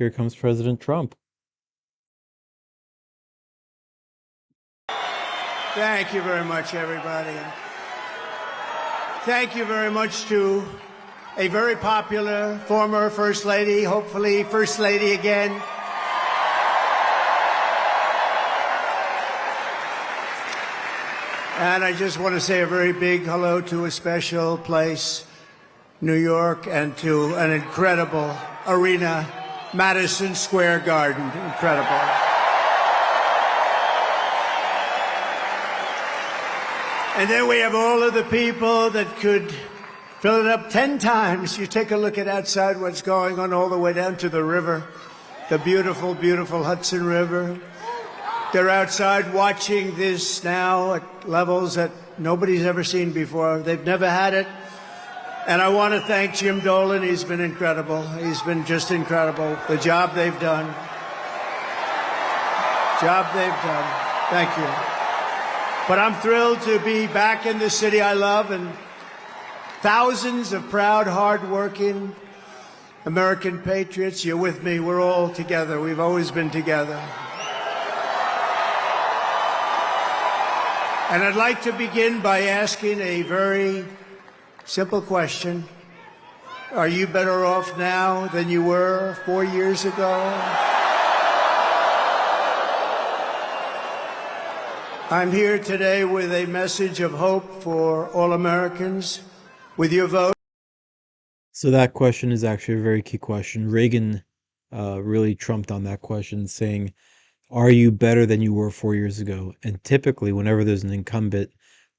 Here comes President Trump. Thank you very much, everybody. Thank you very much to a very popular former First Lady, hopefully First Lady again. And I just want to say a very big hello to a special place, New York, and to an incredible arena, Madison Square Garden. Incredible. And then we have all of the people that could fill it up 10 times. You take a look at outside what's going on all the way down to the river, the beautiful, beautiful Hudson River. They're outside watching this now at levels that nobody's ever seen before. They've never had it. And I want to thank Jim Dolan. He's been incredible. He's been just incredible. The job they've done. Thank you. But I'm thrilled to be back in the city I love, and thousands of proud, hard-working American patriots. You're with me. We're all together. We've always been together. And I'd like to begin by asking a very simple question. Are you better off now than you were 4 years ago? I'm here today with a message of hope for all Americans. With your vote. So that question is actually a very key question. Reagan really trumped on that question, saying, are you better than you were 4 years ago? And typically, whenever there's an incumbent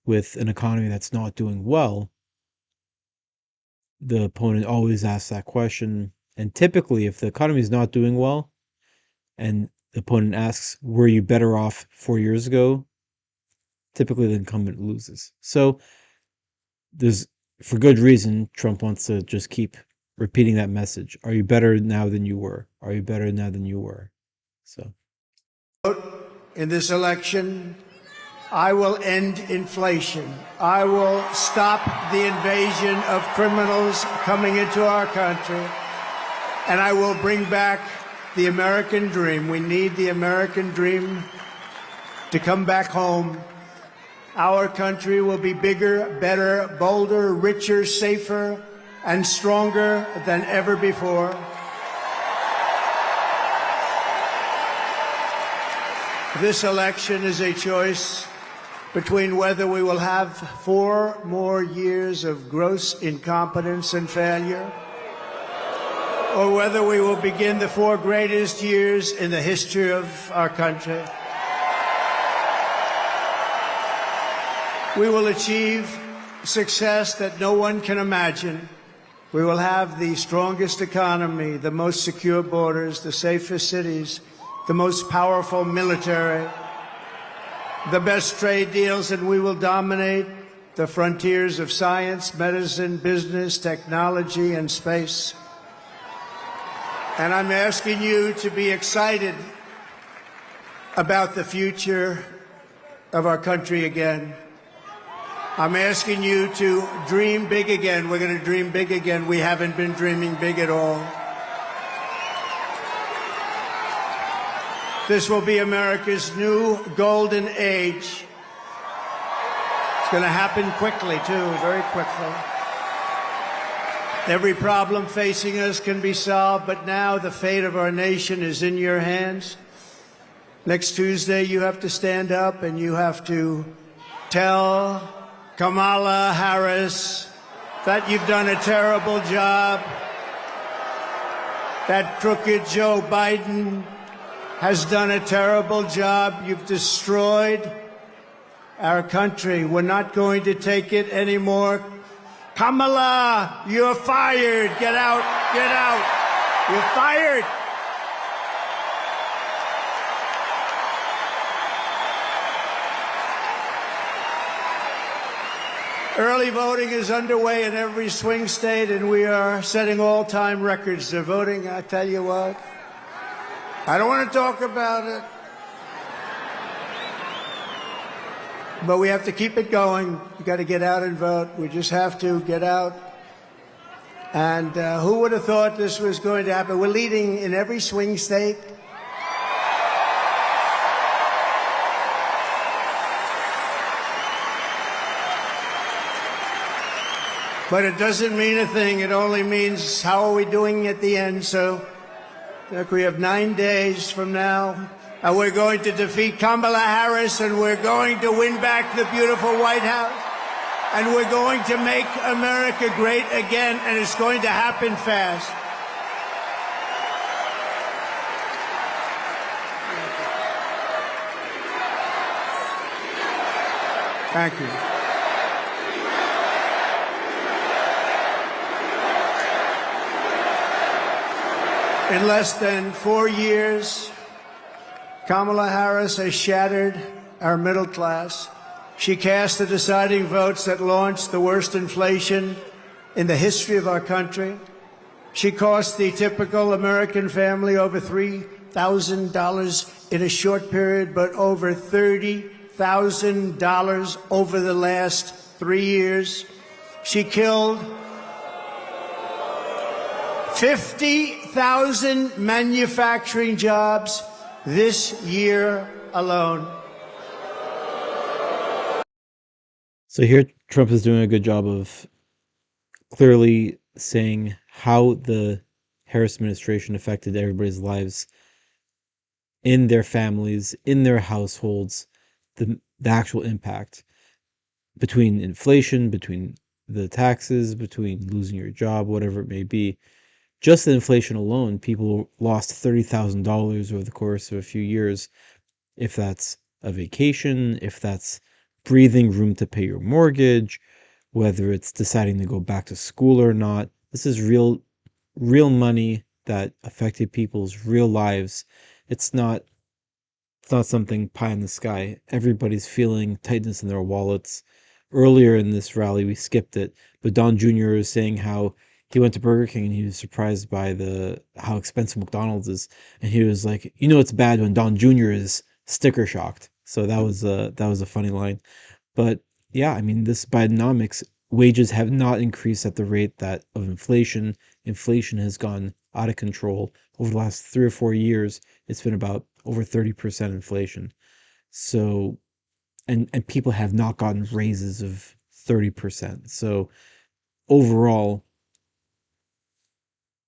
with an economy that's not doing well, the opponent always asks that question. And typically, if the economy is not doing well, and the opponent asks, were you better off 4 years ago? Typically, the incumbent loses. So there's, for good reason, Trump wants to just keep repeating that message. Are you better now than you were? Are you better now than you were? So, in this election, I will end inflation. I will stop the invasion of criminals coming into our country. And I will bring back the American dream. We need the American dream to come back home. Our country will be bigger, better, bolder, richer, safer, and stronger than ever before. This election is a choice between whether we will have 4 more years of gross incompetence and failure, or whether we will begin the 4 greatest years in the history of our country. We will achieve success that no one can imagine. We will have the strongest economy, the most secure borders, the safest cities, the most powerful military, the best trade deals, and we will dominate the frontiers of science, medicine, business, technology, and space. And I'm asking you to be excited about the future of our country again. I'm asking you to dream big again. We're going to dream big again. We haven't been dreaming big at all. This will be America's new golden age. It's going to happen quickly, too, very quickly. Every problem facing us can be solved, but now the fate of our nation is in your hands. Next Tuesday, you have to stand up and you have to tell Kamala Harris that you've done a terrible job, that crooked Joe Biden has done a terrible job. You've destroyed our country. We're not going to take it anymore. Kamala, you're fired. Get out. Get out. You're fired. Early voting is underway in every swing state, and we are setting all-time records. They're voting, I tell you what. I don't want to talk about it. But we have to keep it going. You got to get out and vote. We just have to get out. And who would have thought this was going to happen? We're leading in every swing state. But it doesn't mean a thing. It only means how are we doing at the end. So look, we have 9 days from now, and we're going to defeat Kamala Harris, and we're going to win back the beautiful White House, and we're going to make America great again, and it's going to happen fast. Thank you. In less than 4 years, Kamala Harris has shattered our middle class. She cast the deciding votes that launched the worst inflation in the history of our country. She cost the typical American family over $3,000 in a short period, but over $30,000 over the last 3 years. She killed 50,000 manufacturing jobs this year alone. So here Trump is doing a good job of clearly saying how the Harris administration affected everybody's lives in their families, in their households, the actual impact between inflation, between the taxes, between losing your job, whatever it may be. Just the inflation alone, people lost $30,000 over the course of a few years. If that's a vacation, if that's breathing room to pay your mortgage, whether it's deciding to go back to school or not, this is real money that affected people's real lives. It's not something pie in the sky. Everybody's feeling tightness in their wallets. Earlier in this rally, we skipped it, but Don Jr. is saying how he went to Burger King and he was surprised by how expensive McDonald's is, and he was like, "You know, it's bad when Don Jr. is sticker shocked." So that was a funny line. But yeah, I mean, this Bidenomics, wages have not increased at the rate that of inflation. Inflation has gone out of control over the last 3 or 4 years. It's been about over 30% inflation. So, and people have not gotten raises of 30%. So overall,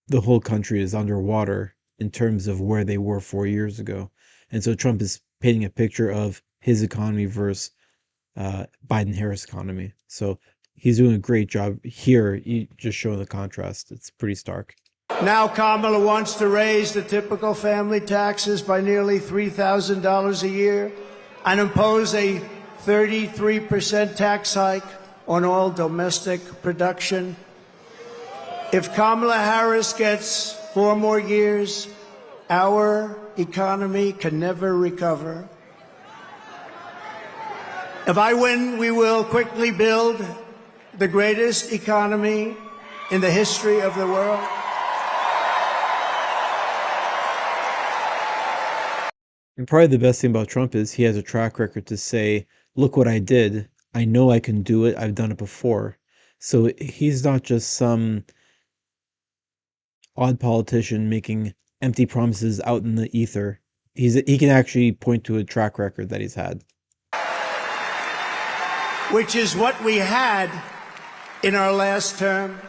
the whole country is underwater in terms of where they were 4 years ago. And so Trump is painting a picture of his economy versus Biden-Harris economy. So he's doing a great job here, just showing the contrast. It's pretty stark. Now Kamala wants to raise the typical family taxes by nearly $3,000 a year and impose a 33% tax hike on all domestic production. If Kamala Harris gets 4 more years, our economy can never recover. If I win, we will quickly build the greatest economy in the history of the world. And probably the best thing about Trump is he has a track record to say, look what I did. I know I can do it. I've done it before. So he's not just some odd politician making empty promises out in the ether. He can actually point to a track record that he's had. Which is what we had in our last term.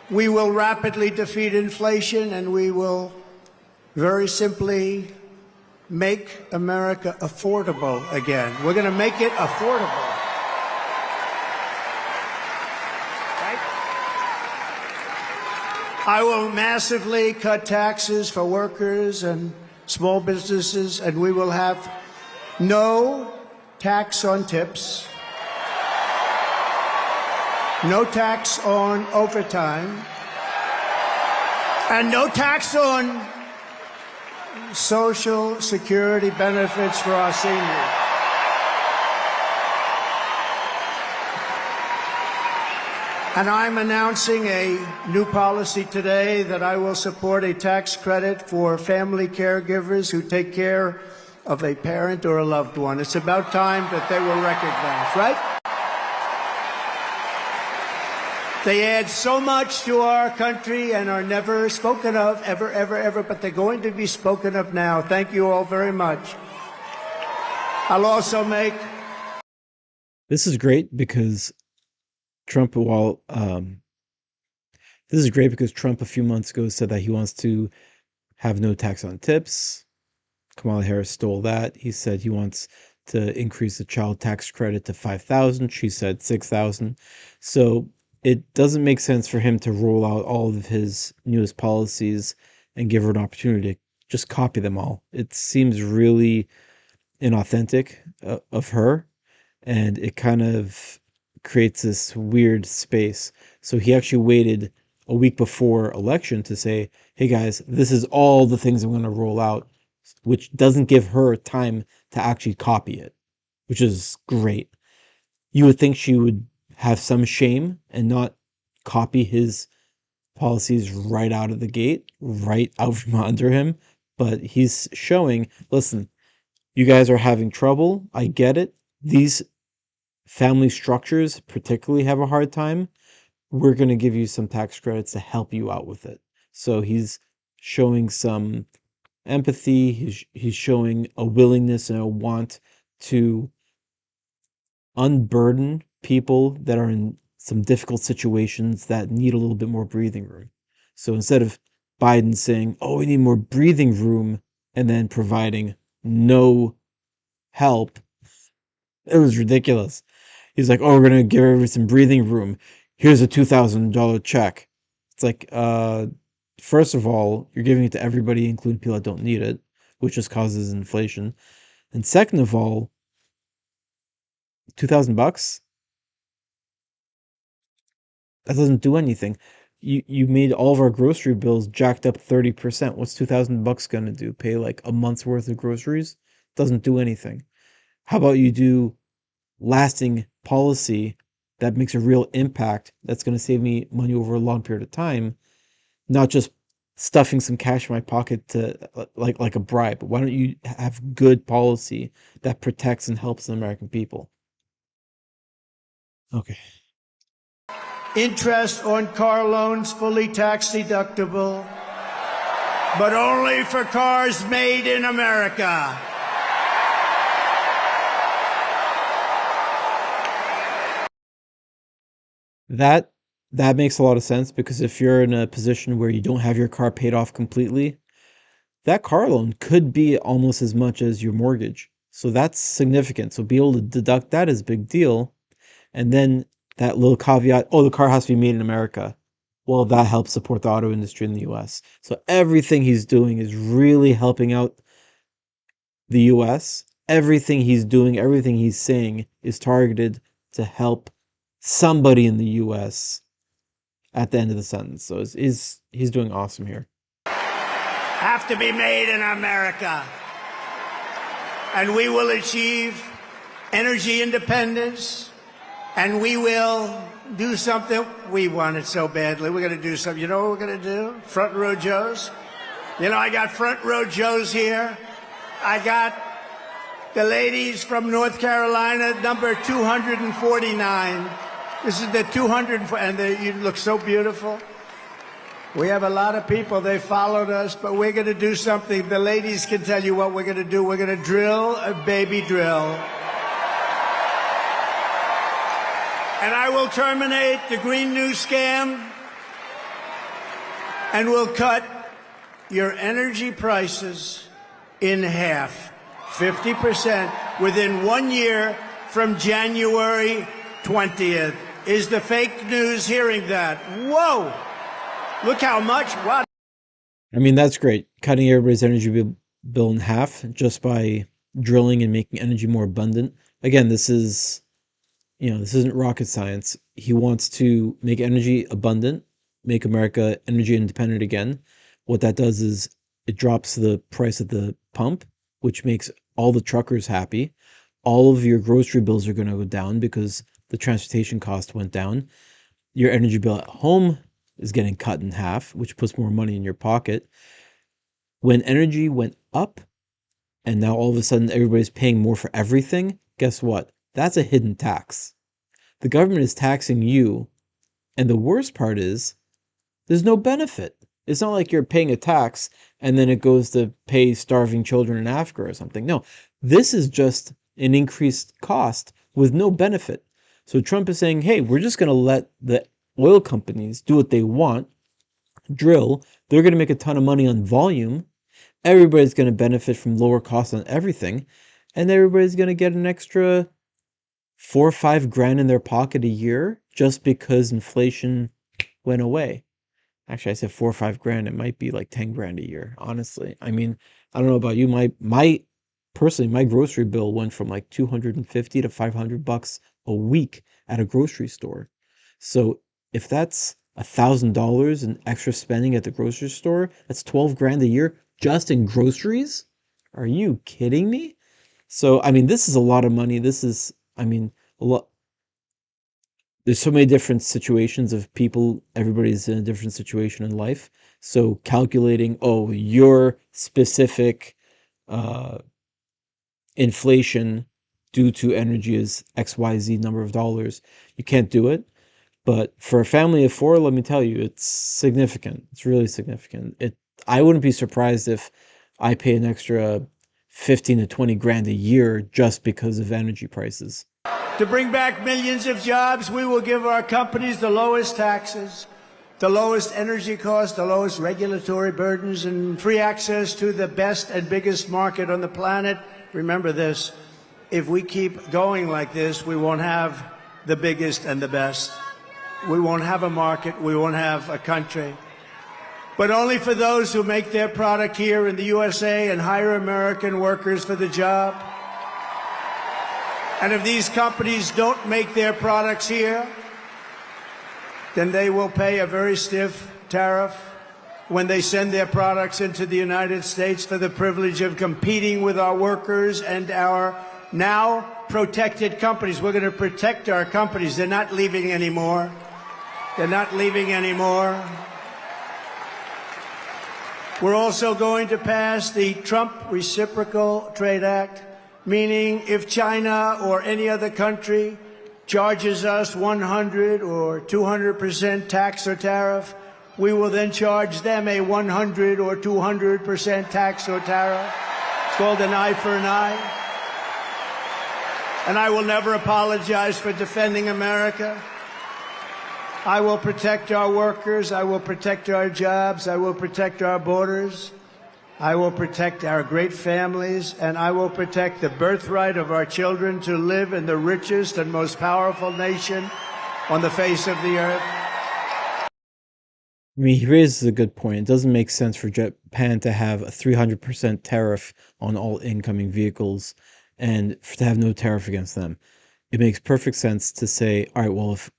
We will rapidly defeat inflation, and we will very simply make America affordable again. We're going to make it affordable. Right? I will massively cut taxes for workers and small businesses, and we will have no tax on tips, no tax on overtime, and no tax on Social Security benefits for our seniors. And I'm announcing a new policy today that I will support a tax credit for family caregivers who take care of a parent or a loved one. It's about time that they were recognized, right? They add so much to our country and are never spoken of, ever, ever, ever, but they're going to be spoken of now. Thank you all very much. I'll also make... This is great because Trump, this is great because Trump a few months ago said that he wants to have no tax on tips. Kamala Harris stole that. He said he wants to increase the child tax credit to $5,000. She said $6,000. So it doesn't make sense for him to roll out all of his newest policies and give her an opportunity to just copy them all. It seems really inauthentic of her, and it kind of creates this weird space. So he actually waited a week before election to say, hey guys, this is all the things I'm going to roll out, which doesn't give her time to actually copy it, which is great. You would think she would have some shame and not copy his policies right out of the gate, right out from under him. But he's showing, listen, you guys are having trouble. I get it. These family structures particularly have a hard time. We're going to give you some tax credits to help you out with it. So he's showing some empathy. He's showing a willingness and a want to unburden people that are in some difficult situations that need a little bit more breathing room. So instead of Biden saying, oh, we need more breathing room, and then providing no help, it was ridiculous. He's like, oh, we're going to give everybody some breathing room. Here's a $2,000 check. It's like, first of all, you're giving it to everybody, including people that don't need it, which just causes inflation. And second of all, $2,000, that doesn't do anything. You made all of our grocery bills jacked up 30%. What's $2,000 gonna do? Pay like a month's worth of groceries? Doesn't do anything. How about you do lasting policy that makes a real impact, that's gonna save me money over a long period of time, not just stuffing some cash in my pocket to like a bribe. Why don't you have good policy that protects and helps the American people? Okay. Interest on car loans fully tax deductible, but only for cars made in America. That makes a lot of sense, because if you're in a position where you don't have your car paid off completely, that car loan could be almost as much as your mortgage. So that's significant. So be able to deduct that is a big deal. And then that little caveat, oh, the car has to be made in America. Well, that helps support the auto industry in the US. So everything he's doing is really helping out the US. Everything he's doing, everything he's saying is targeted to help somebody in the US at the end of the sentence. So he's doing awesome here. Have to be made in America. And we will achieve energy independence, and we will do something. We want it so badly. We're going to do something. You know what we're going to do? Front row Joes. You know, I got front row Joes here. I got the ladies from North Carolina, number 249. This is the 200, and you look so beautiful. We have a lot of people. They followed us, but we're going to do something. The ladies can tell you what we're going to do. We're going to drill a baby drill. And I will terminate the Green New Scam, and we'll cut your energy prices in half, 50%, within 1 year from January 20th. Is the fake news hearing that? Whoa! Look how much. What? I mean, that's great. Cutting everybody's energy bill in half just by drilling and making energy more abundant. Again, this isn't rocket science. He wants to make energy abundant, make America energy independent again. What that does is it drops the price at the pump, which makes all the truckers happy. All of your grocery bills are going to go down because the transportation cost went down. Your energy bill at home is getting cut in half, which puts more money in your pocket. When energy went up and now all of a sudden everybody's paying more for everything, guess what? That's a hidden tax. The government is taxing you And the worst part is there's no benefit. It's not like you're paying a tax and then it goes to pay starving children in Africa or something. No, this is just an increased cost with no benefit. So Trump is saying, hey, we're just going to let the oil companies do what they want, drill. They're going to make a ton of money on volume. Everybody's going to benefit from lower costs on everything. And everybody's going to get an extra 4 or 5 grand in their pocket a year just because inflation went away. Actually, I said 4 or 5 grand. It might be like 10 grand a year, honestly. I mean, I don't know about you. Personally, my grocery bill went from like 250 to $500 a week at a grocery store. So if that's $1,000 in extra spending at the grocery store, that's 12 grand a year just in groceries. Are you kidding me? So, I mean, this is a lot of money. A lot. There's so many different situations of people. Everybody's in a different situation in life. So calculating, oh, your specific inflation due to energy is XYZ number of dollars. You can't do it. But for a family of 4, let me tell you, it's significant. It's really significant. I wouldn't be surprised if I pay an extra 15 to 20 grand a year just because of energy prices. To bring back millions of jobs, we will give our companies the lowest taxes, the lowest energy costs, the lowest regulatory burdens, and free access to the best and biggest market on the planet. Remember this, if we keep going like this, we won't have the biggest and the best. We won't have a market, we won't have a country. But only for those who make their product here in the USA and hire American workers for the job. And if these companies don't make their products here, then they will pay a very stiff tariff when they send their products into the United States for the privilege of competing with our workers and our now protected companies. We're going to protect our companies. They're not leaving anymore. They're not leaving anymore. We're also going to pass the Trump Reciprocal Trade Act, meaning if China or any other country charges us 100 or 200% tax or tariff, we will then charge them a 100 or 200% tax or tariff. It's called an eye for an eye. And I will never apologize for defending America. I will protect our workers. I will protect our jobs. I will protect our borders. I will protect our great families, and I will protect the birthright of our children to live in the richest and most powerful nation on the face of the earth. I mean, he raises a good point. It doesn't make sense for Japan to have a 300% tariff on all incoming vehicles and to have no tariff against them. It makes perfect sense to say, all right, well, if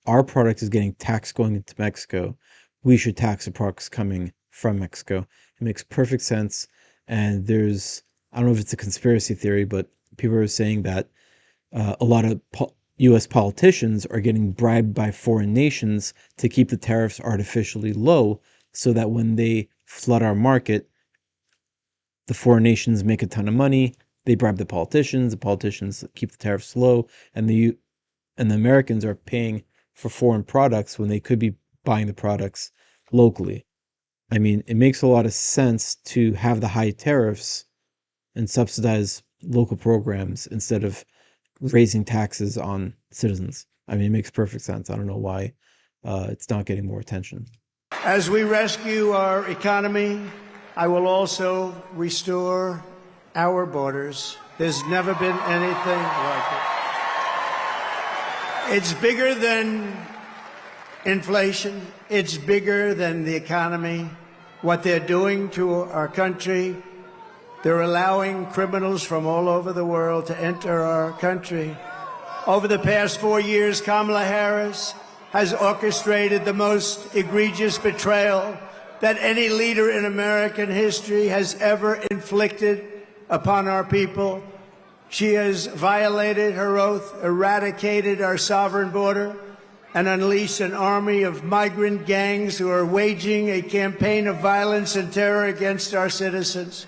our product is getting taxed going into Mexico, we should tax the products coming from Mexico. It makes perfect sense. And I don't know if it's a conspiracy theory, but people are saying that a lot of U.S. politicians are getting bribed by foreign nations to keep the tariffs artificially low so that when they flood our market, the foreign nations make a ton of money. They bribe the politicians keep the tariffs low, and the Americans are paying for foreign products when they could be buying the products locally. I mean, it makes a lot of sense to have the high tariffs and subsidize local programs instead of raising taxes on citizens. I mean, it makes perfect sense. I don't know why it's not getting more attention. As we rescue our economy, I will also restore our borders. There's never been anything like it. It's bigger than inflation. It's bigger than the economy. What they're doing to our country, they're allowing criminals from all over the world to enter our country. Over the past 4 years, Kamala Harris has orchestrated the most egregious betrayal that any leader in American history has ever inflicted upon our people. She has violated her oath, eradicated our sovereign border, and unleashed an army of migrant gangs who are waging a campaign of violence and terror against our citizens.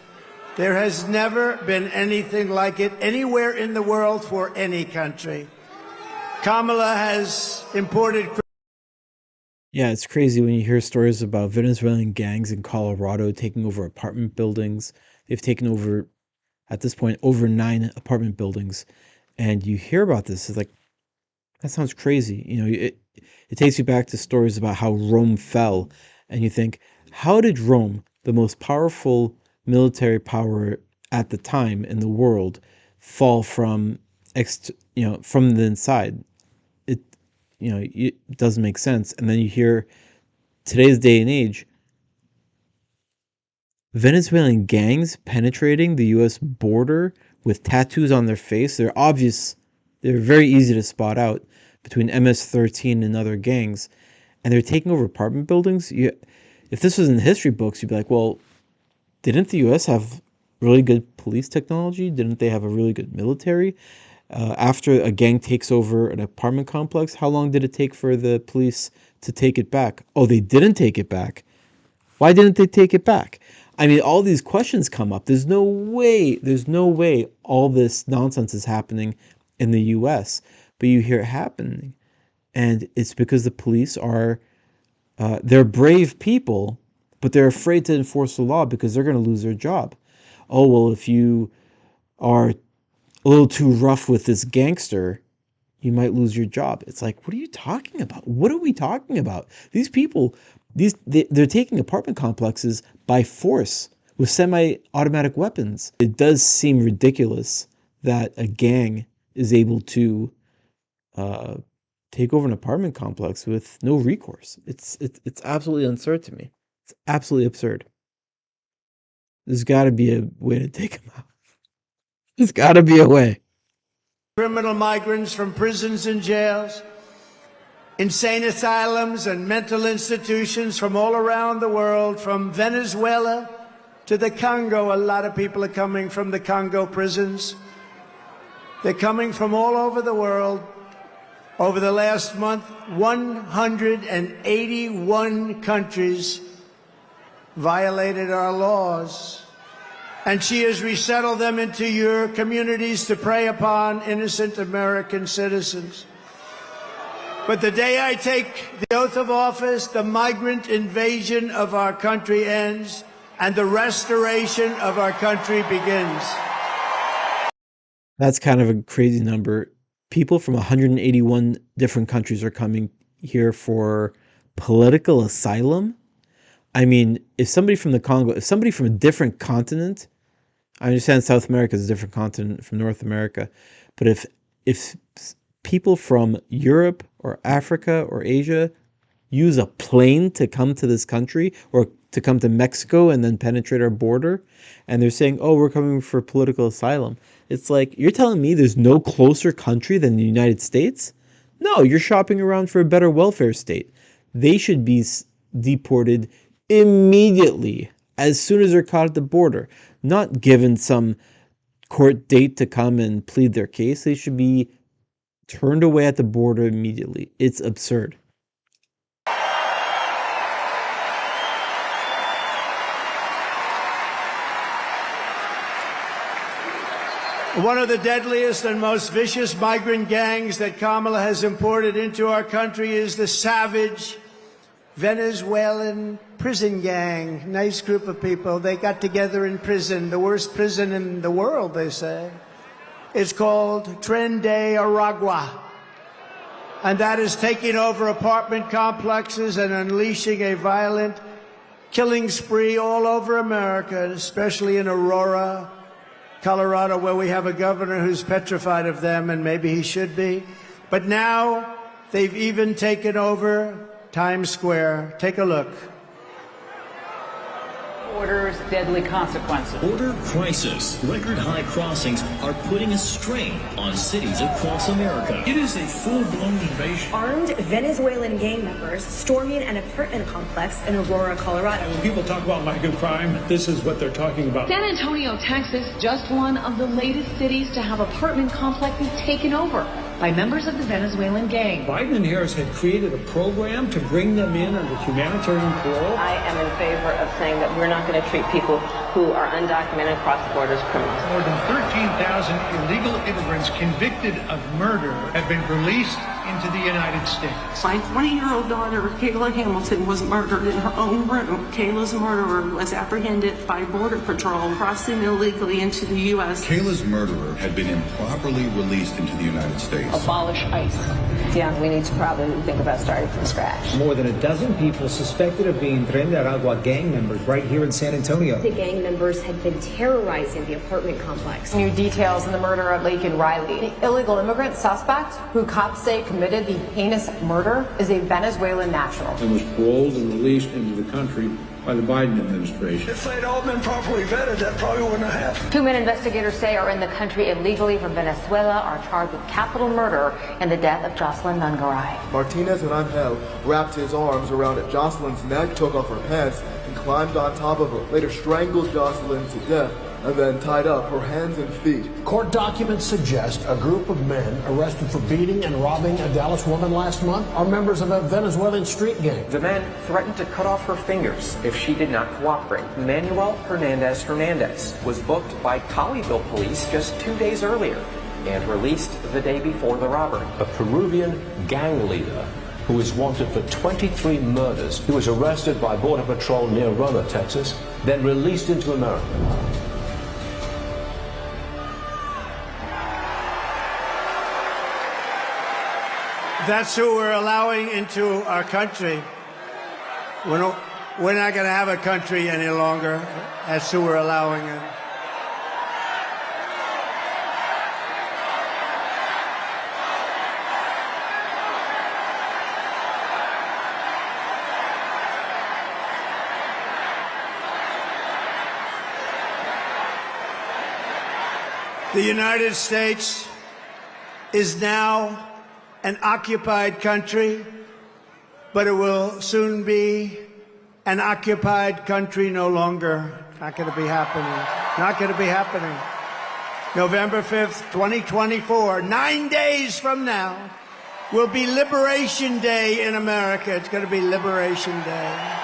There has never been anything like it anywhere in the world for any country. Kamala has imported Yeah, it's crazy when you hear stories about Venezuelan gangs in Colorado taking over apartment buildings. They've taken over, at this point, over 9 apartment buildings. And you hear about this, it's like, that sounds crazy. It takes you back to stories about how Rome fell. And you think, how did Rome, the most powerful military power at the time in the world, fall from, from the inside? It, it doesn't make sense. And then you hear today's day and age, Venezuelan gangs penetrating the US border with tattoos on their face. They're obvious, they're very easy to spot out between MS-13 and other gangs. And they're taking over apartment buildings. If this was in the history books, you'd be like, well, didn't the US have really good police technology? Didn't they have a really good military? After a gang takes over an apartment complex, how long did it take for the police to take it back? Oh, they didn't take it back. Why didn't they take it back? I mean, all these questions come up. There's no way all this nonsense is happening in the US, but you hear it happening. And it's because the police are, they're brave people, but they're afraid to enforce the law because they're going to lose their job. Oh, well, if you are a little too rough with this gangster, you might lose your job. It's like, what are you talking about? What are we talking about? These people, they're taking apartment complexes by force with semi-automatic weapons. It does seem ridiculous that a gang is able to uh, take over an apartment complex with no recourse. It's absolutely absurd to me. It's absolutely absurd. There's got to be a way to take them out. There's got to be a way. Criminal migrants from prisons and jails, insane asylums and mental institutions from all around the world, from Venezuela to the Congo. A lot of people are coming from the Congo prisons. They're coming from all over the world. Over the last month, 181 countries violated our laws. And she has resettled them into your communities to prey upon innocent American citizens. But the day I take the oath of office, the migrant invasion of our country ends and the restoration of our country begins. That's kind of a crazy number. People from 181 different countries are coming here for political asylum. I mean, if somebody from the Congo, if somebody from a different continent, I understand South America is a different continent from North America, but if people from Europe or Africa or Asia use a plane to come to this country or to come to Mexico and then penetrate our border, and they're saying, oh, we're coming for political asylum. It's like, you're telling me there's no closer country than the United States? No, you're shopping around for a better welfare state. They should be deported immediately, as soon as they're caught at the border, not given some court date to come and plead their case. They should be turned away at the border immediately. It's absurd. One of the deadliest and most vicious migrant gangs that Kamala has imported into our country is the savage Venezuelan prison gang. Nice group of people. They got together in prison, the worst prison in the world, they say. It's called Tren de Aragua. And that is taking over apartment complexes and unleashing a violent killing spree all over America, especially in Aurora, Colorado, where we have a governor who's petrified of them, and maybe he should be. But now they've even taken over Times Square. Take a look. Border's deadly consequences. Border crisis. Record high crossings are putting a strain on cities across America. It is a full-blown invasion. Armed Venezuelan gang members storming an apartment complex in Aurora, Colorado. When people talk about lack of crime, this is what they're talking about. San Antonio, Texas, just one of the latest cities to have apartment complexes taken over by members of the Venezuelan gang. Biden and Harris had created a program to bring them in under humanitarian parole. I am in favor of saying that we're not going to treat people who are undocumented across the border as criminals. More than 13,000 illegal immigrants convicted of murder have been released into the United States. My 20-year-old daughter, Kayla Hamilton, was murdered in her own room. Kayla's murderer was apprehended by Border Patrol crossing illegally into the U.S. Kayla's murderer had been improperly released into the United States. Abolish ICE. Yeah, we need to probably think about starting from scratch. More than a dozen people suspected of being Tren de Aragua gang members right here in San Antonio. The gang members had been terrorizing the apartment complex. New details in the murder of Laken Riley. The illegal immigrant suspect, who cops say committed the heinous murder, is a Venezuelan national. And was paroled and released into the country by the Biden administration. If they'd all been properly vetted, that probably wouldn't have happened. 2 men investigators say are in the country illegally from Venezuela are charged with capital murder in the death of Jocelyn Nungaray. Martinez and Angel wrapped his arms around Jocelyn's neck, took off her pants, and climbed on top of her. Later strangled Jocelyn to death, and then tied up her hands and feet. Court documents suggest a group of men arrested for beating and robbing a Dallas woman last month are members of a Venezuelan street gang. The men threatened to cut off her fingers if she did not cooperate. Manuel Hernandez was booked by Colleyville police just 2 days earlier and released the day before the robbery. A Peruvian gang leader who is wanted for 23 murders. He was arrested by Border Patrol near Roma, Texas, then released into America. That's who we're allowing into our country. We're not going to have a country any longer. That's who we're allowing in. The United States is now an occupied country, but it will soon be an occupied country no longer. Not going to be happening. Not going to be happening. November 5th, 2024, 9 days from now, will be Liberation Day in America. It's going to be Liberation Day.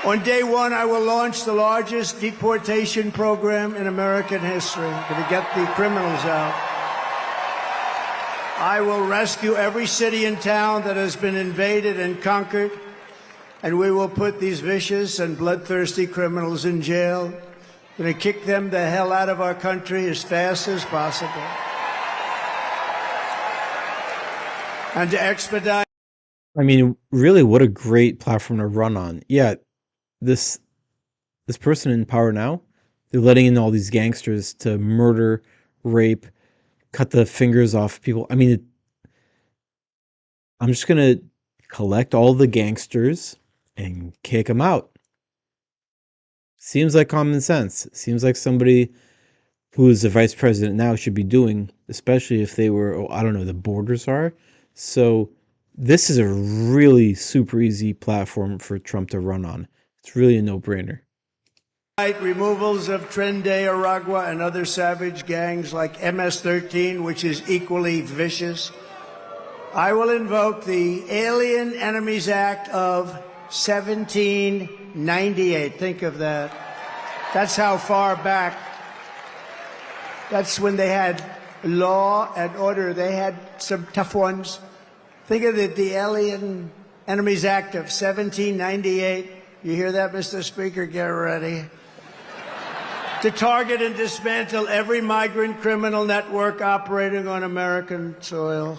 On day one, I will launch the largest deportation program in American history. Going to get the criminals out. I will rescue every city and town that has been invaded and conquered, and we will put these vicious and bloodthirsty criminals in jail. We're going to kick them the hell out of our country as fast as possible. And to expedite. I mean, really, what a great platform to run on. Yeah, this person in power now, they're letting in all these gangsters to murder, rape, cut the fingers off people. I mean, I'm just going to collect all the gangsters and kick them out. Seems like common sense. Seems like somebody who is the vice president now should be doing, especially if they were, I don't know, the borders are. So this is a really super easy platform for Trump to run on. It's really a no-brainer. Removals of Tren de Aragua and other savage gangs like MS-13, which is equally vicious. I will invoke the Alien Enemies Act of 1798. Think of that. That's how far back. That's when they had law and order. They had some tough ones. Think of it, the Alien Enemies Act of 1798. You hear that, Mr. Speaker? Get ready. To target and dismantle every migrant criminal network operating on American soil.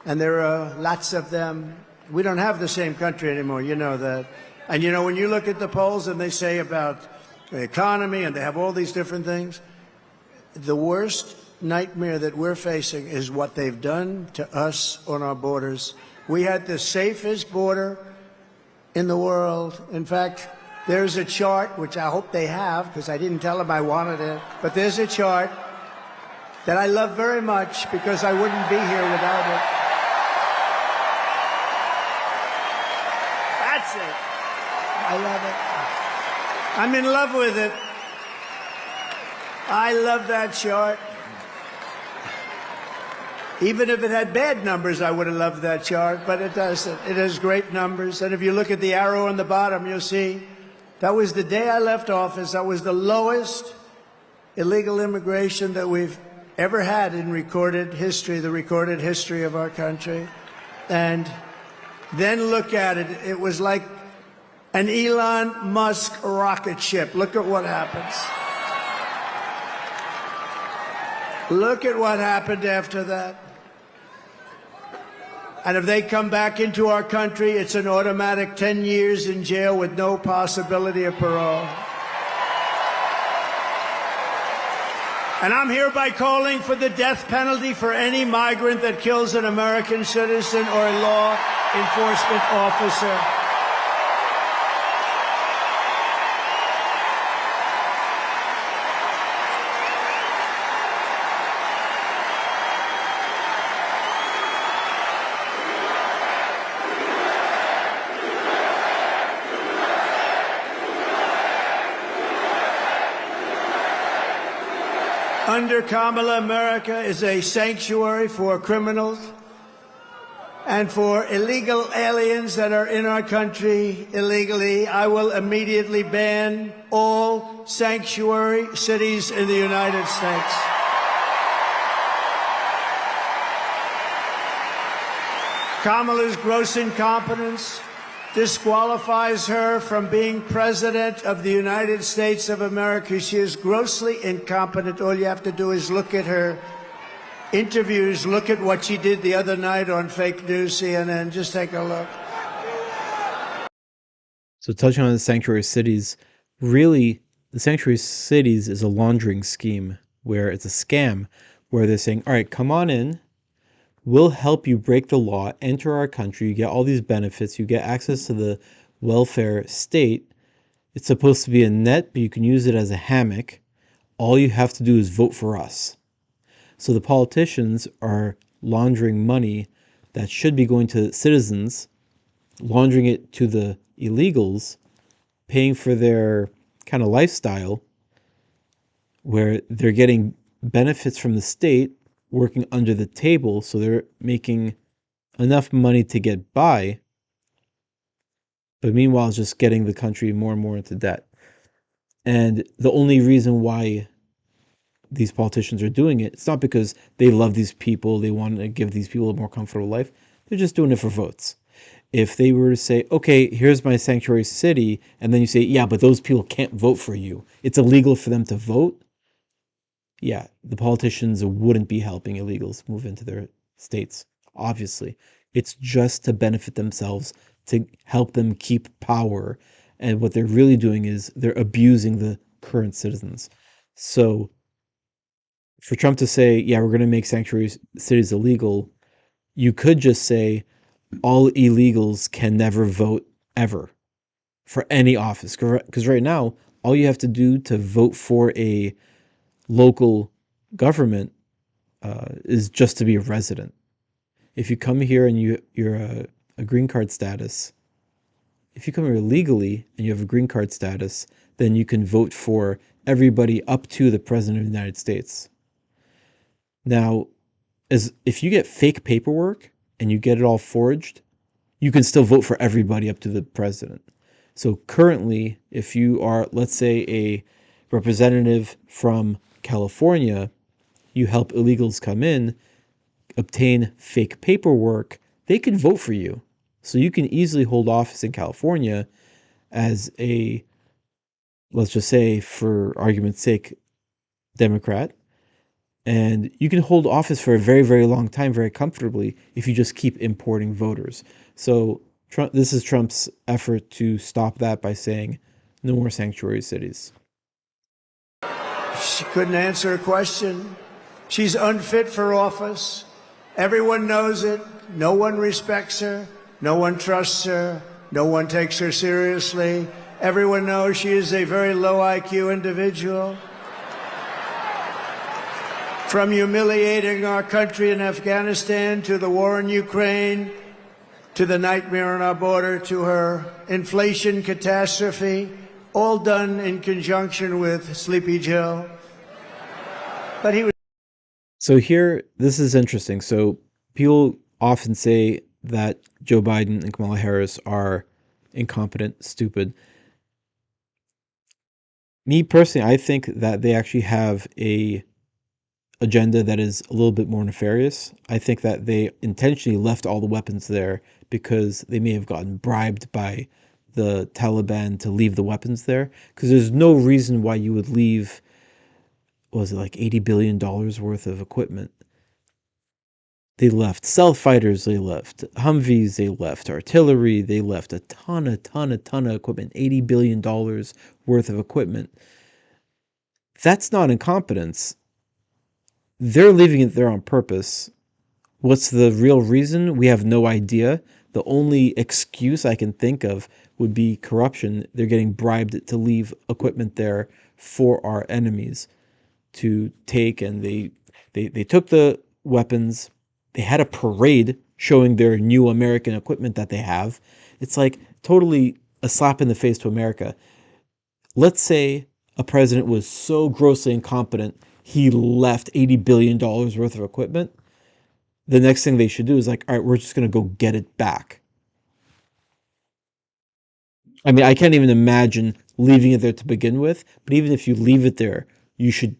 And there are lots of them. We don't have the same country anymore, you know that. And you know, when you look at the polls and they say about the economy and they have all these different things, the worst nightmare that we're facing is what they've done to us on our borders. We had the safest border in the world. In fact, there's a chart, which I hope they have, because I didn't tell them I wanted it, but there's a chart that I love very much because I wouldn't be here without it. That's it. I love it. I'm in love with it. I love that chart. Even if it had bad numbers, I would have loved that chart, but it doesn't. It has great numbers. And if you look at the arrow on the bottom, you'll see that was the day I left office. That was the lowest illegal immigration that we've ever had in recorded history, the recorded history of our country. And then look at it. It was like an Elon Musk rocket ship. Look at what happens. Look at what happened after that. And if they come back into our country, it's an automatic 10 years in jail with no possibility of parole. And I'm hereby calling for the death penalty for any migrant that kills an American citizen or a law enforcement officer. Under Kamala, America is a sanctuary for criminals and for illegal aliens that are in our country illegally. I will immediately ban all sanctuary cities in the United States. Kamala's gross incompetence disqualifies her from being President of the United States of America. She is grossly incompetent. All you have to do is look at her interviews, look at what she did the other night on fake news CNN. Just take a look. So touching on the sanctuary cities, really, the sanctuary cities is a laundering scheme where it's a scam where they're saying, all right, come on in. We'll help you break the law, enter our country, you get all these benefits, you get access to the welfare state. It's supposed to be a net, but you can use it as a hammock. All you have to do is vote for us. So the politicians are laundering money that should be going to citizens, laundering it to the illegals, paying for their kind of lifestyle, where they're getting benefits from the state, working under the table, so they're making enough money to get by, but meanwhile just getting the country more and more into debt. And the only reason why these politicians are doing it, it's not because they love these people, they want to give these people a more comfortable life, they're just doing it for votes. If they were to say, okay, here's my sanctuary city, and then you say, yeah, but those people can't vote for you, it's illegal for them to vote, yeah, the politicians wouldn't be helping illegals move into their states, obviously. It's just to benefit themselves, to help them keep power. And what they're really doing is they're abusing the current citizens. So for Trump to say, yeah, we're going to make sanctuary cities illegal, you could just say all illegals can never vote ever for any office. Because right now, all you have to do to vote for a local government is just to be a resident. If you come here and you're a green card status, if you come here legally and you have a green card status, then you can vote for everybody up to the President of the United States. Now, if you get fake paperwork and you get it all forged, you can still vote for everybody up to the president. So currently, if you are, let's say, a representative from California, you help illegals come in, obtain fake paperwork, they can vote for you. So you can easily hold office in California as a, let's just say, for argument's sake, Democrat. And you can hold office for a very, very long time, very comfortably, if you just keep importing voters. So this is Trump's effort to stop that by saying no more sanctuary cities. She couldn't answer a question. She's unfit for office. Everyone knows it. No one respects her. No one trusts her. No one takes her seriously. Everyone knows she is a very low IQ individual. From humiliating our country in Afghanistan, to the war in Ukraine, to the nightmare on our border, to her inflation catastrophe, all done in conjunction with Sleepy Joe. But he was. So here, this is interesting. So people often say that Joe Biden and Kamala Harris are incompetent, stupid. Me personally, I think that they actually have a agenda that is a little bit more nefarious. I think that they intentionally left all the weapons there because they may have gotten bribed by the Taliban to leave the weapons there. Because there's no reason why you would leave, what was it, like $80 billion worth of equipment. They left stealth fighters, they left Humvees, they left artillery, they left a ton of equipment, $80 billion worth of equipment. That's not incompetence. They're leaving it there on purpose. What's the real reason? We have no idea. The only excuse I can think of would be corruption. They're getting bribed to leave equipment there for our enemies to take, and they took the weapons. They had a parade showing their new American equipment that they have. It's like totally a slap in the face to America. Let's say a president was so grossly incompetent, he left $80 billion worth of equipment. The next thing they should do is like, all right, we're just going to go get it back. I mean, I can't even imagine leaving it there to begin with, but even if you leave it there, you should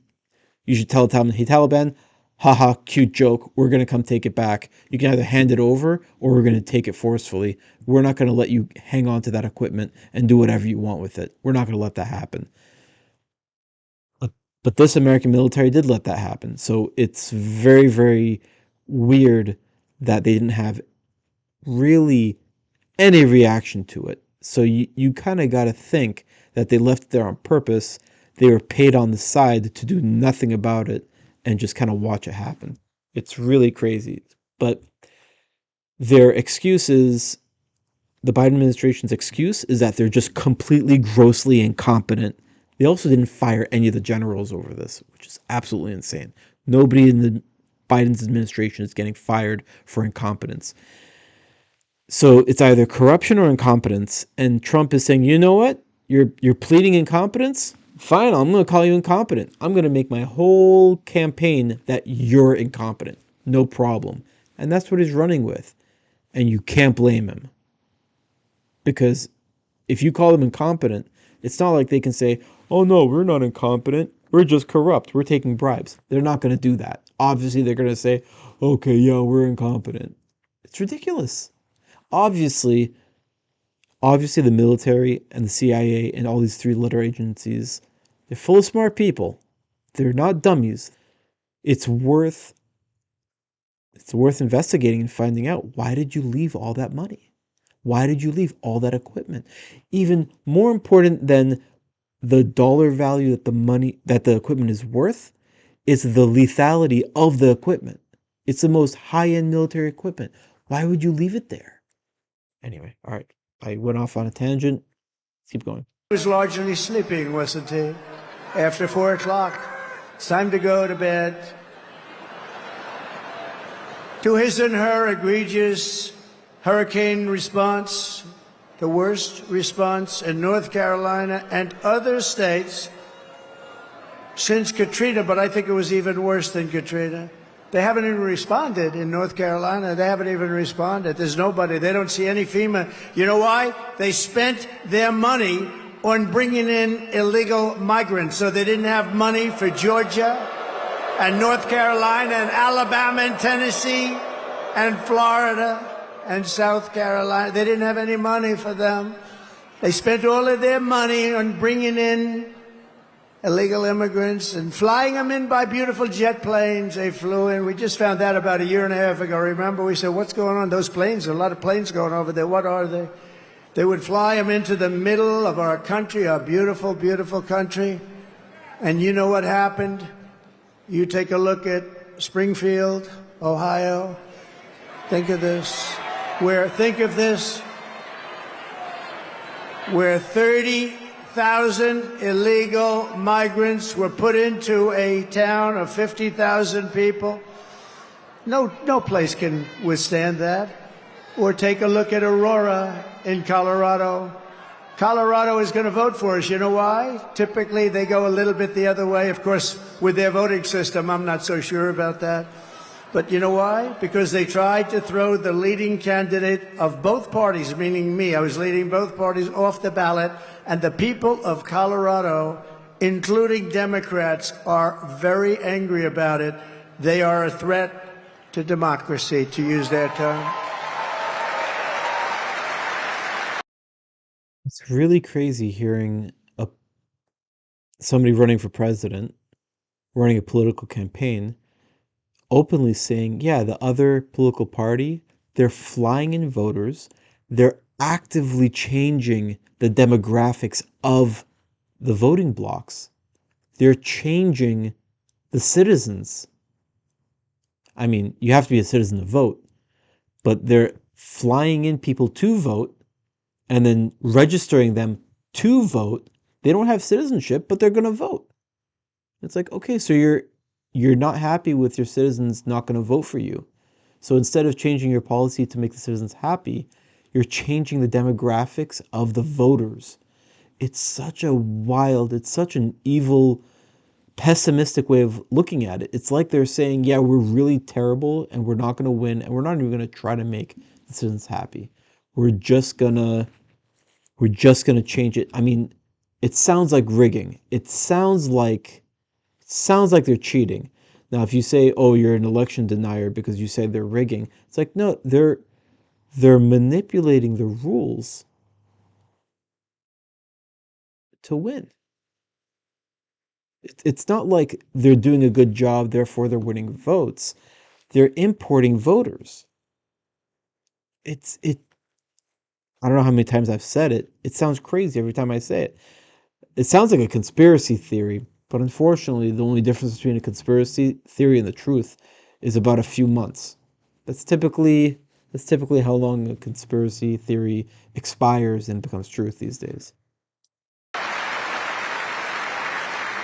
tell the Taliban, hey, Taliban, haha, cute joke, we're going to come take it back. You can either hand it over or we're going to take it forcefully. We're not going to let you hang on to that equipment and do whatever you want with it. We're not going to let that happen. But this American military did let that happen. So it's very, very weird that they didn't have really any reaction to it. So you kind of got to think that they left it there on purpose. They were paid on the side to do nothing about it and just kind of watch it happen. It's really crazy. But their excuse is, the Biden administration's excuse is that they're just completely grossly incompetent. They also didn't fire any of the generals over this, which is absolutely insane. Nobody in the Biden's administration is getting fired for incompetence. So it's either corruption or incompetence. And Trump is saying, you know what? You're pleading incompetence? Fine, I'm going to call you incompetent. I'm going to make my whole campaign that you're incompetent. No problem. And that's what he's running with. And you can't blame him. Because if you call them incompetent, it's not like they can say, oh no, we're not incompetent. We're just corrupt. We're taking bribes. They're not going to do that. Obviously, they're going to say, okay, yeah, we're incompetent. It's ridiculous. Obviously, the military and the CIA and all these three-letter agencies, they're full of smart people. They're not dummies. It's worth investigating and finding out, why did you leave all that money? Why did you leave all that equipment? Even more important than the dollar value that the equipment is worth is the lethality of the equipment. It's the most high-end military equipment. Why would you leave it there? Anyway, all right. I went off on a tangent. Let's keep going. He was largely sleeping, wasn't he? After 4 o'clock, it's time to go to bed. To his and her egregious hurricane response, the worst response in North Carolina and other states since Katrina, but I think it was even worse than Katrina. They haven't even responded in North Carolina. They haven't even responded. There's nobody. They don't see any FEMA. You know why? They spent their money on bringing in illegal migrants. So they didn't have money for Georgia and North Carolina and Alabama and Tennessee and Florida and South Carolina. They didn't have any money for them. They spent all of their money on bringing in illegal immigrants and flying them in by beautiful jet planes. They flew in. We just found that about a year and a half ago. Remember, we said, what's going on? Those planes, a lot of planes going over there. What are they? They would fly them into the middle of our country, our beautiful, beautiful country. And you know what happened? You take a look at Springfield, Ohio. Think of this. Where 30,000 illegal migrants were put into a town of 50,000 people. No place can withstand that. Or take a look at Aurora in Colorado. Colorado is going to vote for us. You know why? Typically, they go a little bit the other way. Of course, with their voting system, I'm not so sure about that. But you know why? Because they tried to throw the leading candidate of both parties, meaning me. I was leading both parties, off the ballot. And the people of Colorado including Democrats, are very angry about it. They are a threat to democracy, to use their term. It's really crazy hearing somebody running for president, running a political campaign, openly saying, yeah, the other political party, they're flying in voters, they're actively changing the demographics of the voting blocks. They're changing the citizens. I mean, you have to be a citizen to vote, but they're flying in people to vote and then registering them to vote. They don't have citizenship, but they're going to vote. It's like, okay, so you're not happy with your citizens not going to vote for you. So instead of changing your policy to make the citizens happy, you're changing the demographics of the voters. It's such an evil, pessimistic way of looking at it. It's like they're saying, yeah, we're really terrible and we're not going to win and we're not even going to try to make the citizens happy. We're just going to change it. I mean, it sounds like rigging. It sounds like they're cheating. Now, if you say, oh, you're an election denier because you say they're rigging, it's like, no, they're manipulating the rules to win. It's not like they're doing a good job, therefore they're winning votes. They're importing voters. I don't know how many times I've said it. It sounds crazy every time I say it. It sounds like a conspiracy theory, but unfortunately, the only difference between a conspiracy theory and the truth is about a few months. That's typically how long a conspiracy theory expires and becomes truth these days.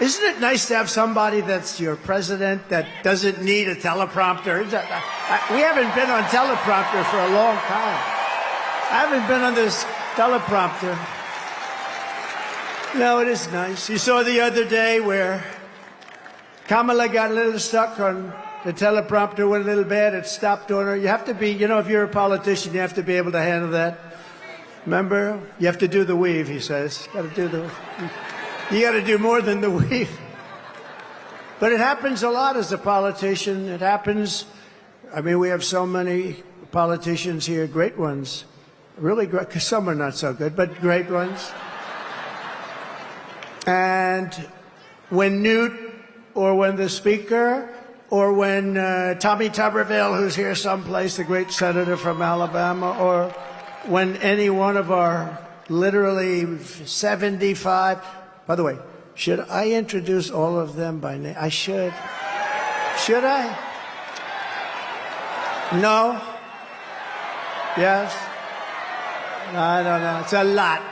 Isn't it nice to have somebody that's your president that doesn't need a teleprompter? We haven't been on teleprompter for a long time. I haven't been on this teleprompter. No, it is nice. You saw the other day where Kamala got a little stuck on the teleprompter, went a little bad. It stopped on her. You have to be, if you're a politician, you have to be able to handle that. Remember? You have to do the weave, he says. You got to do more than the weave. But it happens a lot as a politician. It happens. I mean, we have so many politicians here, great ones. Really great, because some are not so good, but great ones. And when Newt, or when the Speaker, or when Tommy Tuberville, who's here someplace, the great senator from Alabama, or when any one of our literally 75... By the way, should I introduce all of them by name? I should. Should I? No? Yes? I don't know. It's a lot.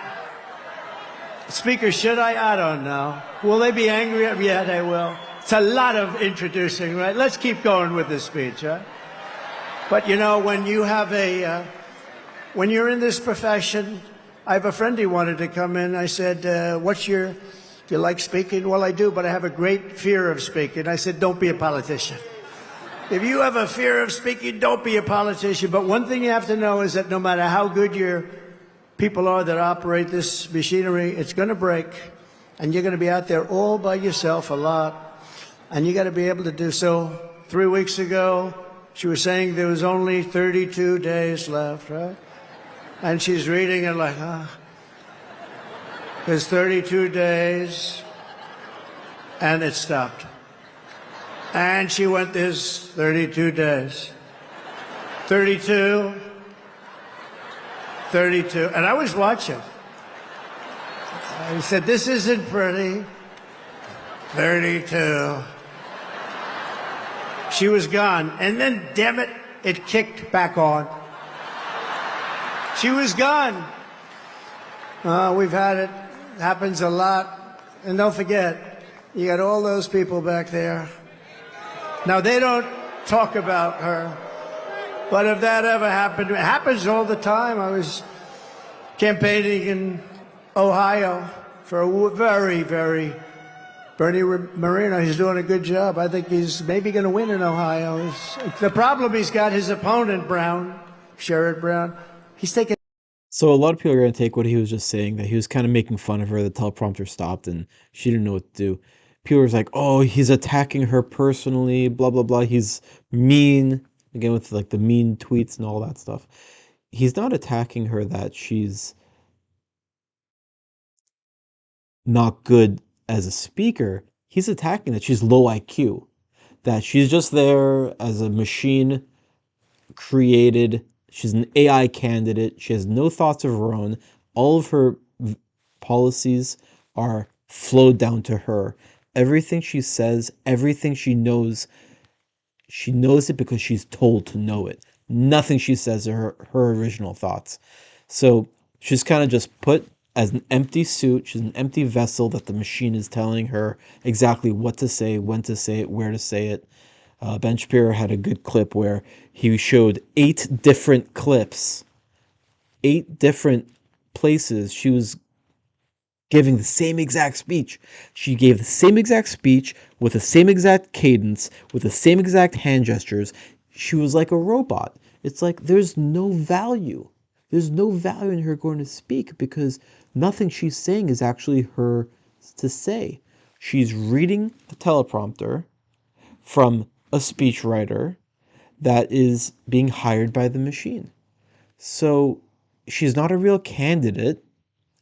Speaker, should I? I don't know. Will they be angry? Yeah, they will. It's a lot of introducing, right? Let's keep going with this speech, right? But when you have when you're in this profession, I have a friend who wanted to come in. I said, do you like speaking? Well, I do, but I have a great fear of speaking. I said, don't be a politician. If you have a fear of speaking, don't be a politician. But one thing you have to know is that no matter how good your people are that operate this machinery, it's going to break. And you're going to be out there all by yourself a lot. And you got to be able to do so. 3 weeks ago, she was saying there was only 32 days left, right? And she's reading it like, there's 32 days, and it stopped. And she went, there's 32 days. 32, 32, and I was watching. I said, this isn't pretty. 32. She was gone, and then, damn it, it kicked back on. She was gone. We've had it. Happens a lot. And don't forget, you got all those people back there. Now, they don't talk about her. But if that ever happened, it happens all the time. I was campaigning in Ohio for a very, very... Bernie Moreno, he's doing a good job. I think he's maybe going to win in The problem he's got, his opponent, Brown, Sherrod Brown, he's taking... So a lot of people are going to take what he was just saying, that he was kind of making fun of her. The teleprompter stopped and she didn't know what to do. People were like, "Oh, he's attacking her personally, blah blah blah. He's mean." Again with like the mean tweets and all that stuff. He's not attacking her that she's not good as a speaker. He's attacking that she's low IQ, that she's just there as a machine created. She's an AI candidate. She has no thoughts of her own. All of her policies are flowed down to her. Everything she says, everything she knows it because she's told to know it. Nothing she says are her original thoughts. So she's kind of just put as an empty suit. She's an empty vessel that the machine is telling her exactly what to say, when to say it, where to say it. Ben Shapiro had a good clip where he showed 8 different clips, 8 different places she was giving the same exact speech. She gave the same exact speech with the same exact cadence, with the same exact hand gestures. She was like a robot. It's like there's no value. There's no value in her going to speak because nothing she's saying is actually her to say. She's reading the teleprompter from a speechwriter that is being hired by the machine. So she's not a real candidate,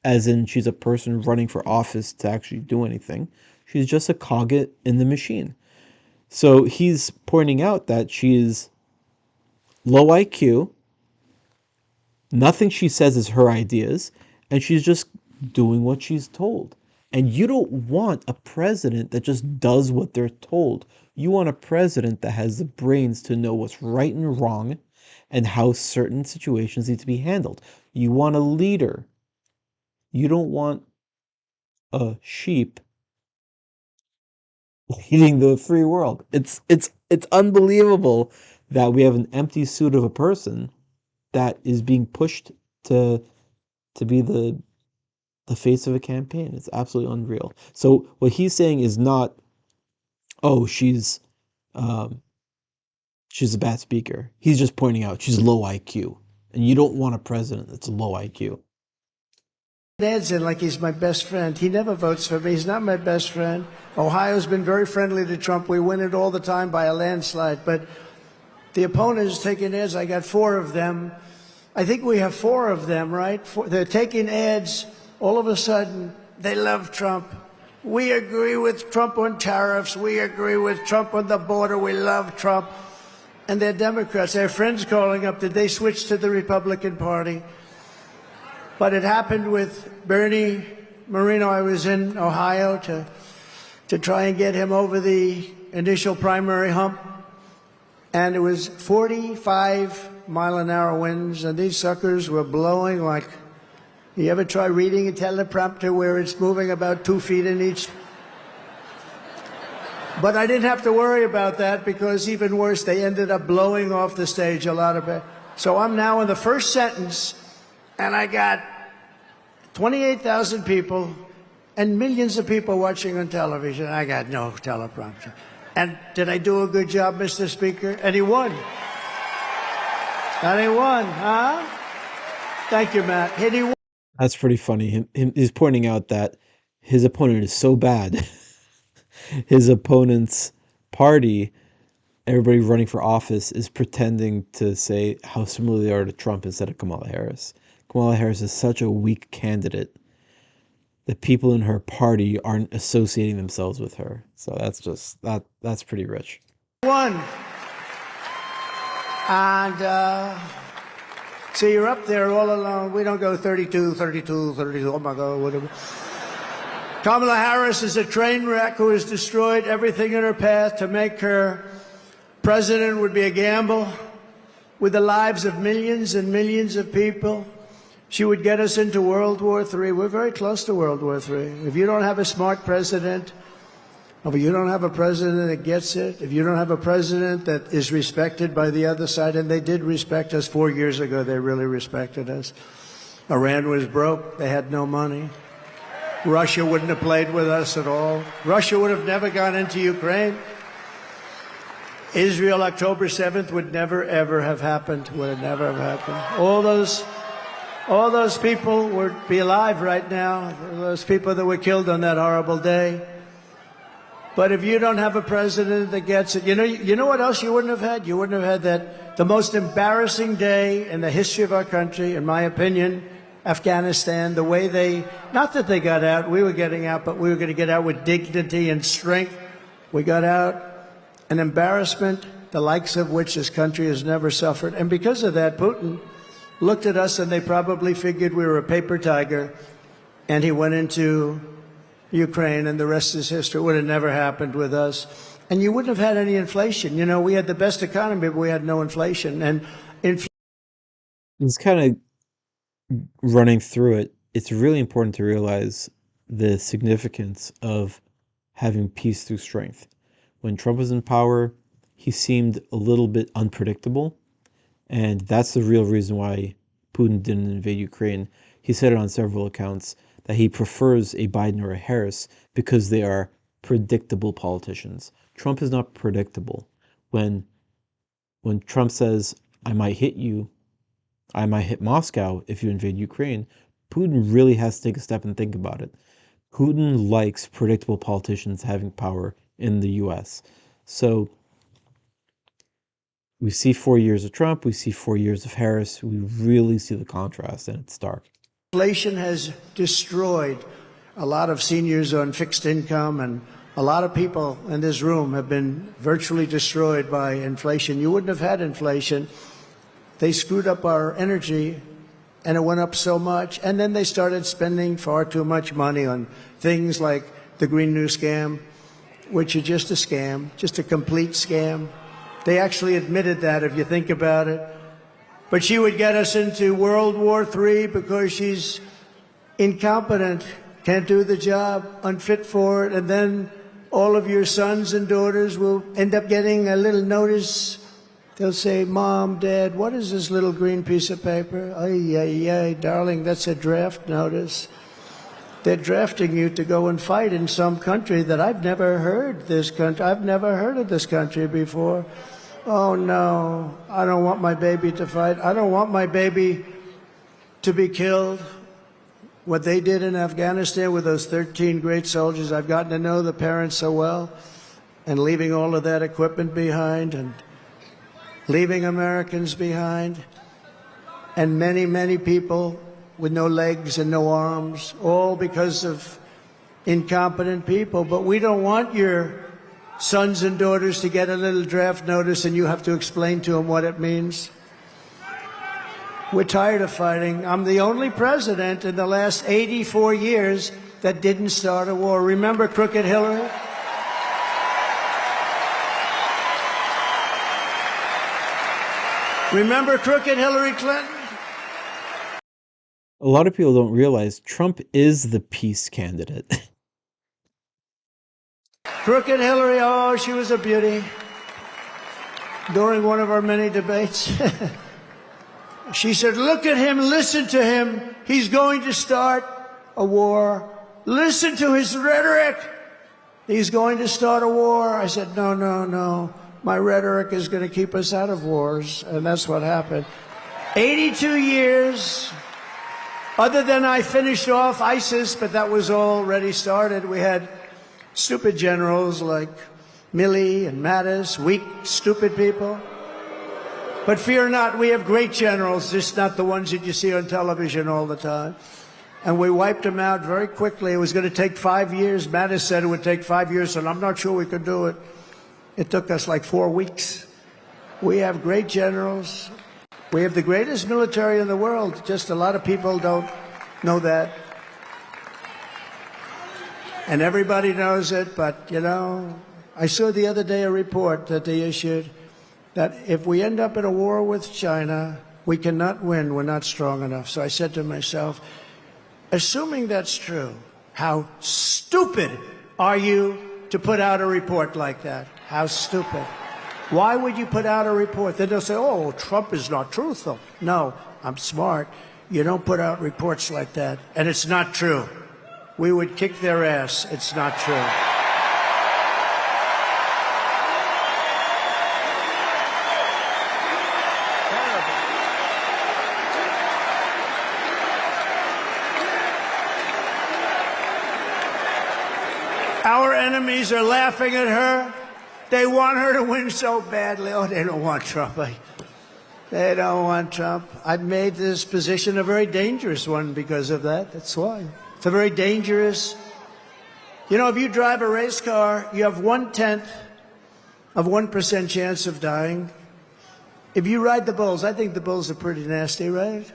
as in she's a person running for office to actually do anything. She's just a cog in the machine. So he's pointing out that she is low IQ, nothing she says is her ideas, and she's just doing what she's told. And you don't want a president that just does what they're told. You want a president that has the brains to know what's right and wrong and how certain situations need to be handled. You want a leader. You don't want a sheep leading the free world. It's unbelievable that we have an empty suit of a person that is being pushed to be the face of a campaign. It's absolutely unreal. So what he's saying is not, oh, she's a bad speaker. He's just pointing out she's low IQ, and you don't want a president that's low IQ. Madison like he's my best friend. He never votes for me. He's not my best friend. Ohio's been very friendly to Trump. We win it all the time by a landslide. But the opponent is taking ads. I got 4 of them. I think we have 4 of them, right? They're taking ads. All of a sudden, they love Trump. We agree with Trump on tariffs. We agree with Trump on the border. We love Trump. And they're Democrats. Their friends calling up. Did they switch to the Republican Party? But it happened with Bernie Moreno. I was in Ohio to try and get him over the initial primary hump. And it was 45-mile-an-hour winds, and these suckers were blowing like, you ever try reading a teleprompter where it's moving about 2 feet in each? But I didn't have to worry about that because even worse, they ended up blowing off the stage a lot of it. So I'm now in the first sentence, and I got 28,000 people and millions of people watching on television. I got no teleprompter. And did I do a good job, Mr. Speaker? And he won. And he won, huh? Thank you, Matt. And he won. That's pretty funny. He's pointing out that his opponent is so bad. His opponent's party, everybody running for office, is pretending to say how similar they are to Trump instead of Kamala Harris. Kamala Harris is such a weak candidate that people in her party aren't associating themselves with her. So that's pretty rich. Won. And so you're up there all alone. We don't go 32, 32, 32. Oh my God, whatever. Kamala Harris is a train wreck who has destroyed everything in her path. To make her president would be a gamble with the lives of millions and millions of people. She would get us into World War III. We're very close to World War III. If you don't have a smart president, if you don't have a president that gets it, if you don't have a president that is respected by the other side, and they did respect us 4 years ago, they really respected us. Iran was broke. They had no money. Russia wouldn't have played with us at all. Russia would have never gone into Ukraine. Israel, October 7th, would never, ever have happened. Would have never have happened. All those All those people would be alive right now, those people that were killed on that horrible day. But if you don't have a president that gets it, you know what else you wouldn't have had? You wouldn't have had the most embarrassing day in the history of our country, in my opinion, Afghanistan, the way not that they got out, we were getting out, but we were going to get out with dignity and strength. We got out, an embarrassment, the likes of which this country has never suffered. And because of that, Putin looked at us and they probably figured we were a paper tiger, and he went into Ukraine, and the rest is history. It would have never happened with us. And you wouldn't have had any inflation. We had the best economy, but we had no inflation. And It's kind of running through it. It's really important to realize the significance of having peace through strength. When Trump was in power, he seemed a little bit unpredictable. And that's the real reason why Putin didn't invade Ukraine. He said it on several accounts that he prefers a Biden or a Harris because they are predictable politicians. Trump is not predictable. When Trump says, I might hit you, I might hit Moscow if you invade Ukraine, Putin really has to take a step and think about it. Putin likes predictable politicians having power in the US. So we see 4 years of Trump, we see 4 years of Harris, we really see the contrast, and it's stark. inflation has destroyed a lot of seniors on fixed income, and a lot of people in this room have been virtually destroyed by inflation. You wouldn't have had inflation. They screwed up our energy, and it went up so much. And then they started spending far too much money on things like the Green New Scam, which is just a scam, just a complete scam. They actually admitted that, if you think about it. But she would get us into World War III because she's incompetent, can't do the job, unfit for it, and then all of your sons and daughters will end up getting a little notice. They'll say, Mom, Dad, what is this little green piece of paper? Ay, ay, ay, darling, that's a draft notice. They're drafting you to go and fight in some country that I've never heard I've never heard of this country before. Oh, no, I don't want my baby to fight. I don't want my baby to be killed. What they did in Afghanistan with those 13 great soldiers, I've gotten to know the parents so well, and leaving all of that equipment behind and leaving Americans behind, and many, many people with no legs and no arms, all because of incompetent people. But we don't want your sons and daughters to get a little draft notice and you have to explain to them what it means. We're tired of fighting. I'm the only president in the last 84 years that didn't start a war. Remember Crooked Hillary? Remember Crooked Hillary Clinton? A lot of people don't realize Trump is the peace candidate. Crooked Hillary, oh, she was a beauty. During one of our many debates, she said, look at him, listen to him. He's going to start a war. Listen to his rhetoric. He's going to start a war. I said, no, no, no. My rhetoric is going to keep us out of wars. And that's what happened. 82 years. Other than I finished off ISIS, but that was already started. We had stupid generals like Milley and Mattis, weak, stupid people. But fear not, we have great generals, just not the ones that you see on television all the time. And we wiped them out very quickly. It was going to take 5 years. Mattis said it would take 5 years, and I'm not sure we could do it. It took us like 4 weeks. We have great generals. We have the greatest military in the world. Just a lot of people don't know that. And everybody knows it, but, you know, I saw the other day a report that they issued that if we end up in a war with China, we cannot win. We're not strong enough. So I said to myself, assuming that's true, how stupid are you to put out a report like that? How stupid. Why would you put out a report? Then they'll say, oh, Trump is not truthful. No, I'm smart. You don't put out reports like that. And it's not true. We would kick their ass. It's not true. enemies are laughing at her. They want her to win so badly. Oh, they don't want Trump. They don't want Trump. I've made this position a very dangerous one because of that. That's why. It's a very dangerous. You know, if you drive a race car, you have 1/10 of 1% chance of dying. If you ride the bulls, I think the bulls are pretty nasty, right?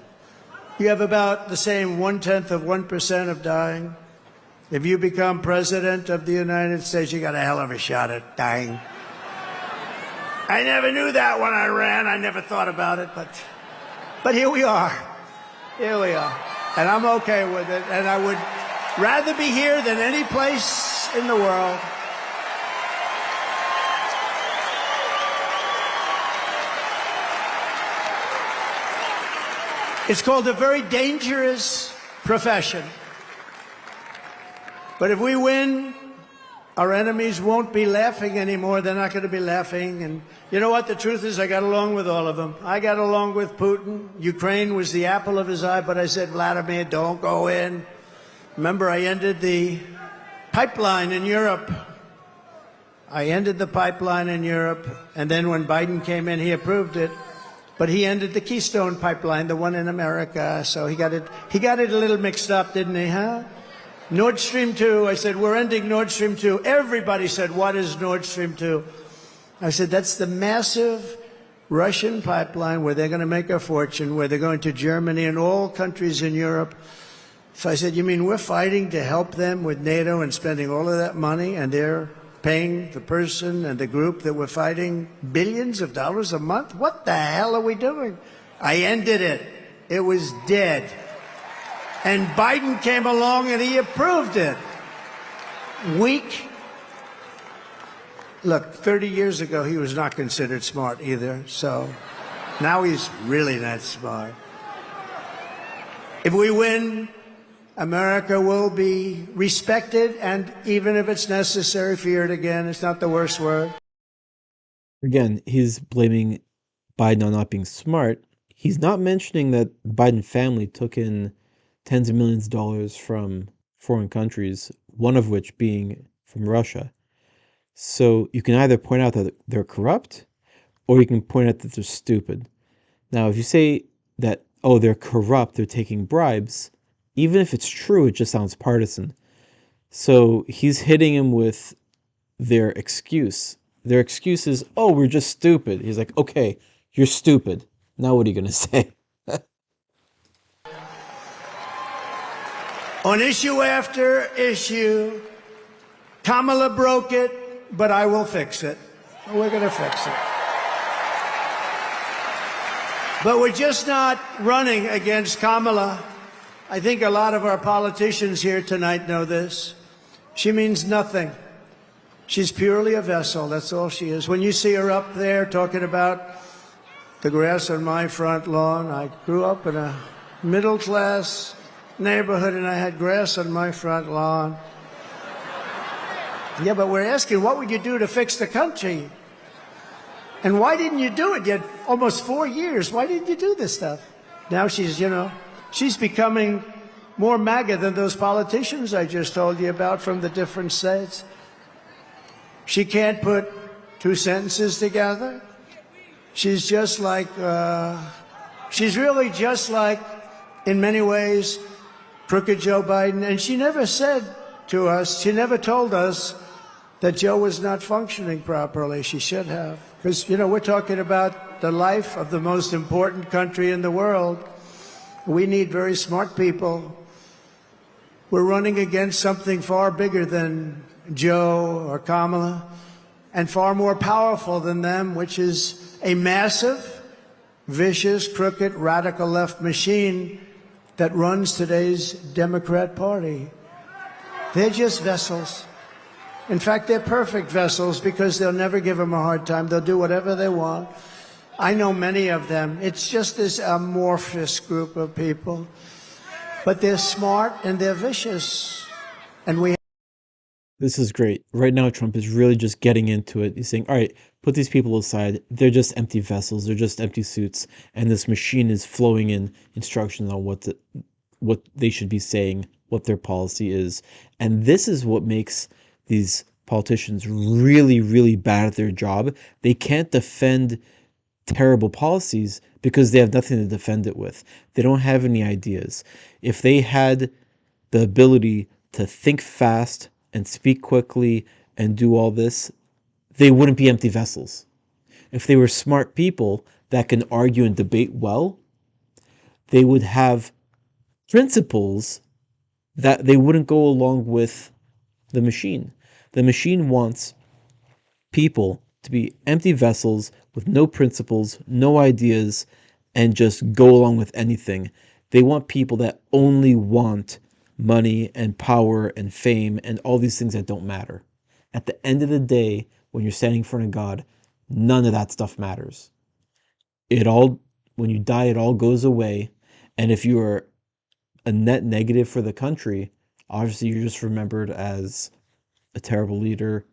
You have about the same 1/10 of 1% of dying. If you become president of the United States, you got a hell of a shot at dying. I never knew that when I ran. I never thought about it, but here we are. Here we are. And I'm okay with it. And I would rather be here than any place in the world. It's called a very dangerous profession. But if we win, our enemies won't be laughing anymore. They're not going to be laughing. And you know what? The truth is I got along with all of them. I got along with Putin. Ukraine was the apple of his eye, but I said, Vladimir, don't go in. Remember, I ended the pipeline in Europe. I ended the pipeline in Europe. And then when Biden came in, he approved it. But he ended the Keystone pipeline, the one in America. So he got it a little mixed up, didn't he, huh? Nord Stream 2, I said, we're ending Nord Stream 2. Everybody said, what is Nord Stream 2? I said, that's the massive Russian pipeline where they're going to make a fortune, where they're going to Germany and all countries in Europe. So I said, you mean we're fighting to help them with NATO and spending all of that money, and they're paying the person and the group that we're fighting billions of dollars a month? What the hell are we doing? I ended it. It was dead. And Biden came along and he approved it. Weak. Look, 30 years ago, he was not considered smart either. So now he's really not smart. If we win, America will be respected, and even if it's necessary, feared again. It's not the worst word. Again, he's blaming Biden on not being smart. He's not mentioning that the Biden family took in tens of millions of dollars from foreign countries, one of which being from Russia. So you can either point out that they're corrupt, or you can point out that they're stupid. Now, if you say that, oh, they're corrupt, they're taking bribes, even if it's true, it just sounds partisan. So he's hitting him with their excuse. Their excuse is, oh, we're just stupid. He's like, okay, you're stupid. Now what are you going to say? On issue after issue, Kamala broke it, but I will fix it. We're going to fix it. But we're just not running against Kamala. I think a lot of our politicians here tonight know this. She means nothing. She's purely a vessel. That's all she is. When you see her up there talking about the grass on my front lawn, I grew up in a middle-class neighborhood and I had grass on my front lawn. Yeah, but we're asking, what would you do to fix the country? And why didn't you do it? You had almost 4 years. Why didn't you do this stuff? Now she's, she's becoming more MAGA than those politicians I just told you about from the different states. She can't put two sentences together. She's just like, she's really just like, in many ways, crooked Joe Biden. And she never said to us, she never told us that Joe was not functioning properly. She should have. Because, we're talking about the life of the most important country in the world. We need very smart people. We're running against something far bigger than Joe or Kamala, and far more powerful than them, which is a massive, vicious, crooked, radical left machine that runs today's Democrat Party. They're just vessels. In fact, they're perfect vessels because they'll never give them a hard time. They'll do whatever they want. I know many of them. It's just this amorphous group of people. But they're smart and they're vicious. And This is great. Right now, Trump is really just getting into it. He's saying, all right, put these people aside. They're just empty vessels. They're just empty suits. And this machine is flowing in instructions on what they should be saying, what their policy is. And this is what makes these politicians really, really bad at their job, they can't defend terrible policies because they have nothing to defend it with. They don't have any ideas. If they had the ability to think fast and speak quickly and do all this, they wouldn't be empty vessels. If they were smart people that can argue and debate well, they would have principles that they wouldn't go along with the machine. The machine wants people to be empty vessels with no principles, no ideas, and just go along with anything. They want people that only want money and power and fame and all these things that don't matter. At the end of the day, when you're standing in front of God, none of that stuff matters. When you die, it all goes away. And if you are a net negative for the country, obviously you're just remembered as a terrible leader,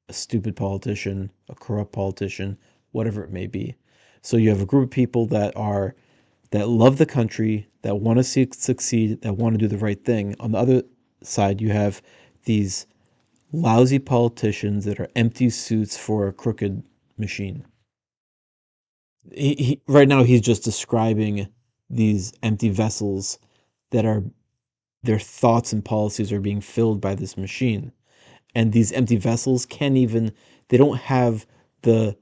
a stupid politician, a corrupt politician, whatever it may be. So you have a group of people that love the country, that want to see it succeed, that want to do the right thing. On the other side, you have these lousy politicians that are empty suits for a crooked machine. Right now, he's just describing these empty vessels that are, their thoughts and policies are being filled by this machine. And these empty vessels they don't have they're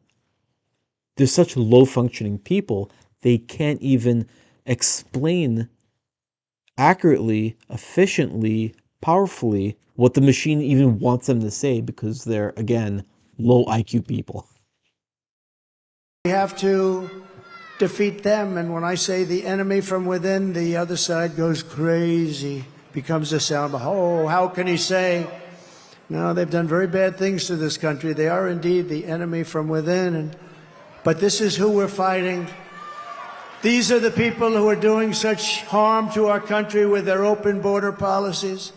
such low functioning people, they can't even explain accurately, efficiently, powerfully what the machine even wants them to say because they're, again, low IQ people. We have to defeat them, and when I say the enemy from within, the other side goes crazy, becomes a sound. Oh, how can he say? No, they've done very bad things to this country. They are indeed the enemy from within, but this is who we're fighting. These are the people who are doing such harm to our country with their open border policies,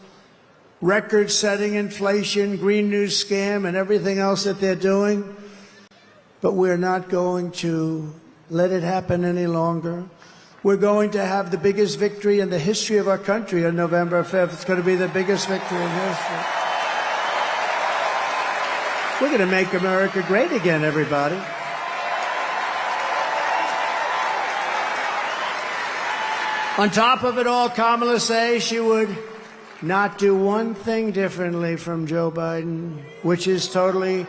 record-setting inflation, Green News scam, and everything else that they're doing. But we're not going to let it happen any longer. We're going to have the biggest victory in the history of our country on November 5th. It's going to be the biggest victory in history. We're going to make America great again, everybody. On top of it all, Kamala says she would not do one thing differently from Joe Biden, which is totally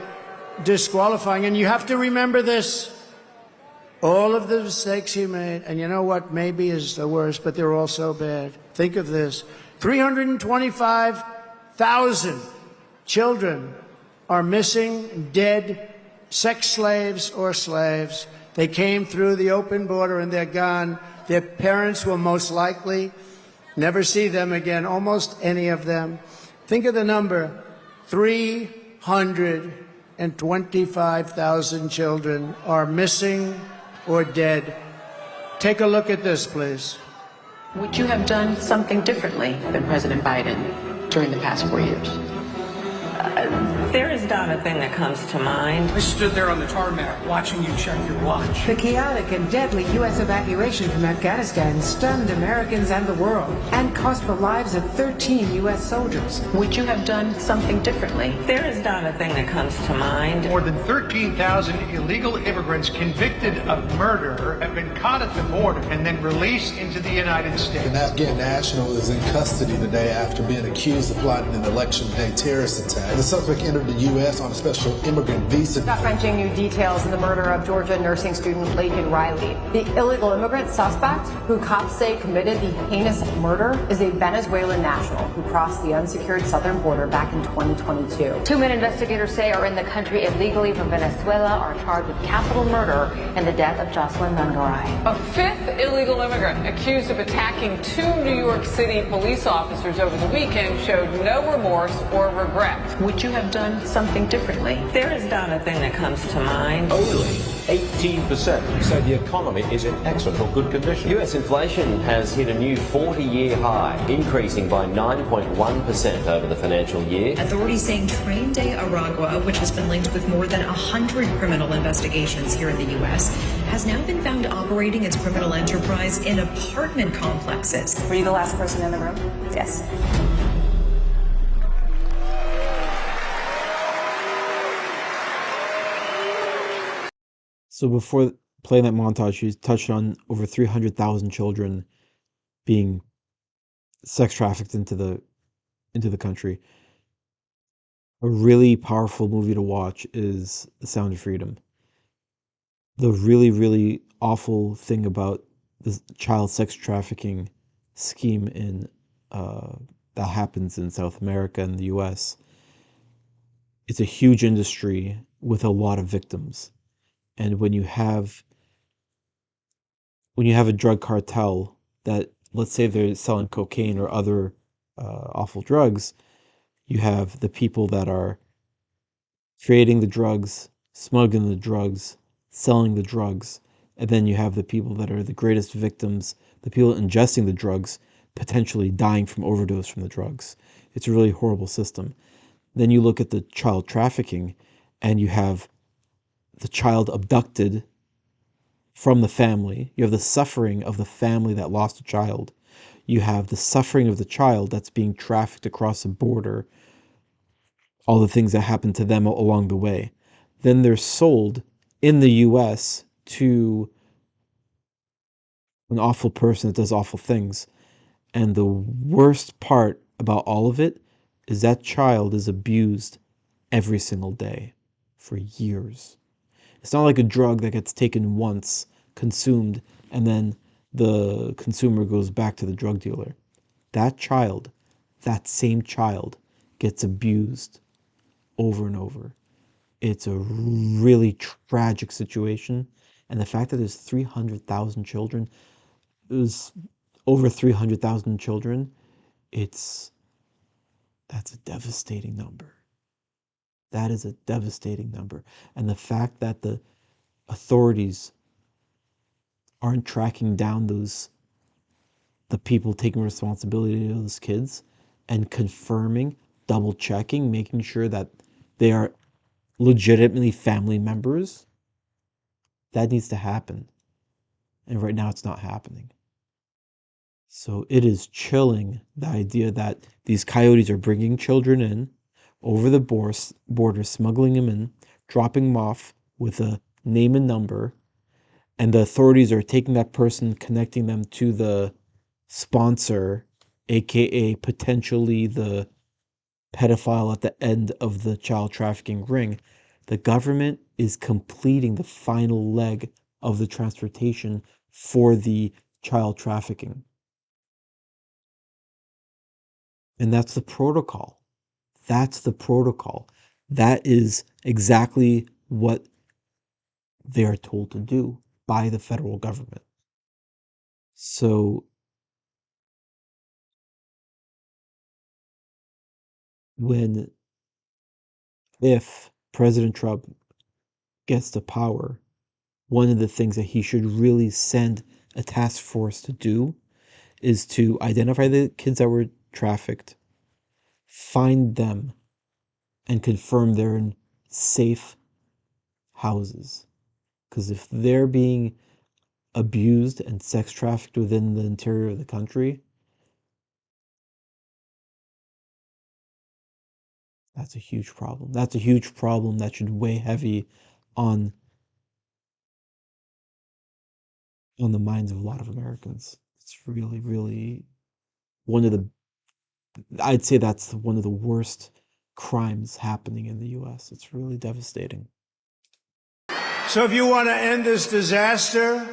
disqualifying. And you have to remember this. All of the mistakes he made, and you know what maybe is the worst, but they're all so bad. Think of this. 325,000 children are missing, dead, sex slaves or slaves. They came through the open border and they're gone. Their parents will most likely never see them again, almost any of them. Think of the number. 325,000 children are missing or dead. Take a look at this, please. Would you have done something differently than President Biden during the past 4 years? There is not a thing that comes to mind. I stood there on the tarmac watching you check your watch. The chaotic and deadly U.S. evacuation from Afghanistan stunned Americans and the world and cost the lives of 13 U.S. soldiers. Would you have done something differently? There is not a thing that comes to mind. More than 13,000 illegal immigrants convicted of murder have been caught at the border and then released into the United States. An Afghan national is in custody today after being accused of plotting an election day terrorist attack. The suspect entered the U.S. on a special immigrant visa. Gut-wrenching new details in the murder of Georgia nursing student Laken Riley. The illegal immigrant suspect, who cops say committed the heinous murder, is a Venezuelan national who crossed the unsecured southern border back in 2022. Two men investigators say are in the country illegally from Venezuela are charged with capital murder in the death of Jocelyn Nungaray. A fifth illegal immigrant accused of attacking two New York City police officers over the weekend showed no remorse or regret. Would you have done something differently? There is not a thing that comes to mind. Only 18% say the economy is in excellent or good condition. U.S. inflation has hit a new 40-year high, increasing by 9.1% over the financial year. Authorities saying Train de Aragua, which has been linked with more than 100 criminal investigations here in the U.S., has now been found operating its criminal enterprise in apartment complexes. Were you the last person in the room? Yes. So before playing that montage, she touched on over 300,000 children being sex trafficked into the country. A really powerful movie to watch is The Sound of Freedom. The really, really awful thing about the child sex trafficking scheme that happens in South America and the US, it's a huge industry with a lot of victims. And when you have a drug cartel that, let's say they're selling cocaine or other awful drugs, you have the people that are creating the drugs, smuggling the drugs, selling the drugs, and then you have the people that are the greatest victims, the people ingesting the drugs, potentially dying from overdose from the drugs. It's a really horrible system. Then you look at the child trafficking, and you have the child abducted from the family. You have the suffering of the family that lost a child. You have the suffering of the child that's being trafficked across the border, all the things that happen to them along the way. Then they're sold in the US to an awful person that does awful things. And the worst part about all of it is that child is abused every single day for years. It's not like a drug that gets taken once, consumed, and then the consumer goes back to the drug dealer. That child, that same child, gets abused over and over. It's a really tragic situation. And the fact that there's 300,000 children, there's over 300,000 children, that's a devastating number. That is a devastating number. And the fact that the authorities aren't tracking down the people taking responsibility of those kids and confirming, double checking, making sure that they are legitimately family members, that needs to happen. And right now it's not happening. So it is chilling, the idea that these coyotes are bringing children in over the border, smuggling them in, dropping them off with a name and number, and the authorities are taking that person, connecting them to the sponsor, aka potentially the pedophile at the end of the child trafficking ring. The government is completing the final leg of the transportation for the child trafficking. And that's the protocol. That's the protocol. That is exactly what they are told to do by the federal government. So if President Trump gets to power, one of the things that he should really send a task force to do is to identify the kids that were trafficked, find them, and confirm they're in safe houses. Because if they're being abused and sex trafficked within the interior of the country, that's a huge problem. That's a huge problem that should weigh heavy on the minds of a lot of Americans. It's really, really I'd say that's one of the worst crimes happening in the US. It's really devastating. So if you want to end this disaster,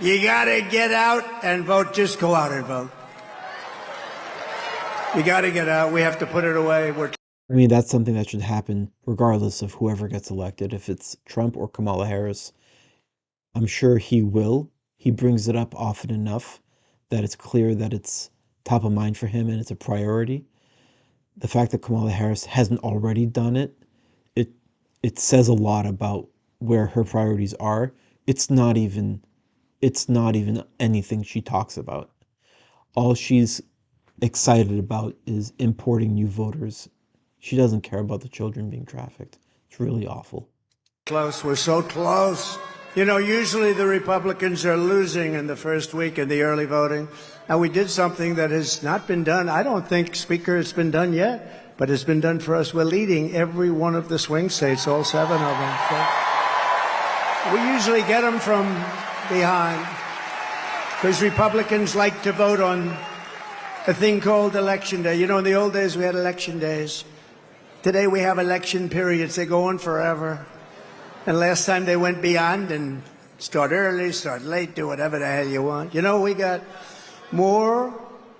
you got to get out and vote. Just go out and vote. You got to get out. We have to put it away. I mean, that's something that should happen regardless of whoever gets elected. If it's Trump or Kamala Harris, I'm sure he will. He brings it up often enough that it's clear that it's top of mind for him and it's a priority. The fact that Kamala Harris hasn't already done it, it says a lot about where her priorities are. It's not even anything she talks about. All she's excited about is importing new voters. She doesn't care about the children being trafficked. It's really awful. Close. We're so close. You know, usually the Republicans are losing in the first week in the early voting. And we did something that has not been done. I don't think, Speaker, it's been done yet, but it's been done for us. We're leading every one of the swing states, all 7 of them. So We usually get them from behind because Republicans like to vote on a thing called Election Day. You know, in the old days, we had election days. Today, we have election periods. They go on forever. And last time they went beyond and start early, start late, do whatever the hell you want. You know, we got more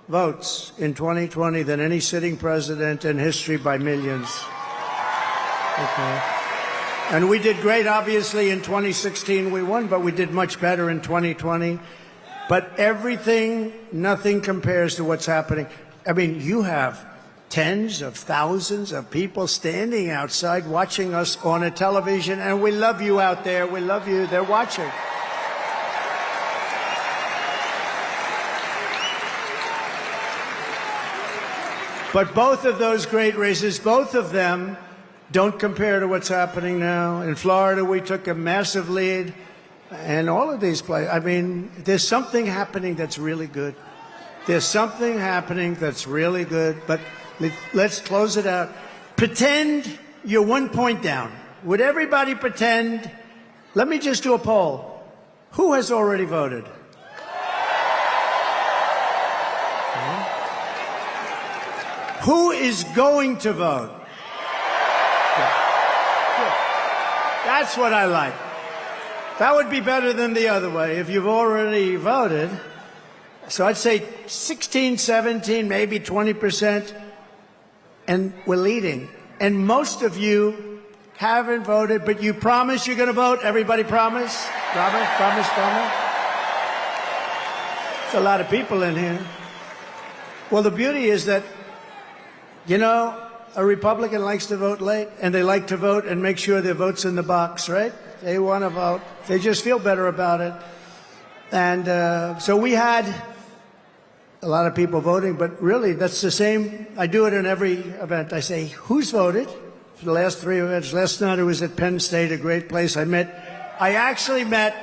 votes in 2020 than any sitting president in history by millions. Okay. And we did great, obviously, in 2016 we won, but we did much better in 2020. But nothing compares to what's happening. I mean, you have tens of thousands of people standing outside watching us on a television, and we love you out there. We love you. They're watching. But both of those great races, both of them don't compare to what's happening now. In Florida, we took a massive lead. And all of these places, I mean, there's something happening that's really good. There's something happening that's really good. But let's close it out. Pretend you're 1 point down. Would everybody pretend? Let me just do a poll. Who has already voted? Who is going to vote? That's what I like. That would be better than the other way if you've already voted. So I'd say 16, 17, maybe 20%, and we're leading. And most of you haven't voted, but you promise you're going to vote? Everybody promise? Promise, promise, promise? There's a lot of people in here. Well, the beauty is that, you know, a Republican likes to vote late, and they like to vote and make sure their vote's in the box, right? They want to vote. They just feel better about it. And so we had a lot of people voting, but really that's the same. I do it in every event. I say, who's voted for the last 3 events? Last night I was at Penn State, a great place. I actually met,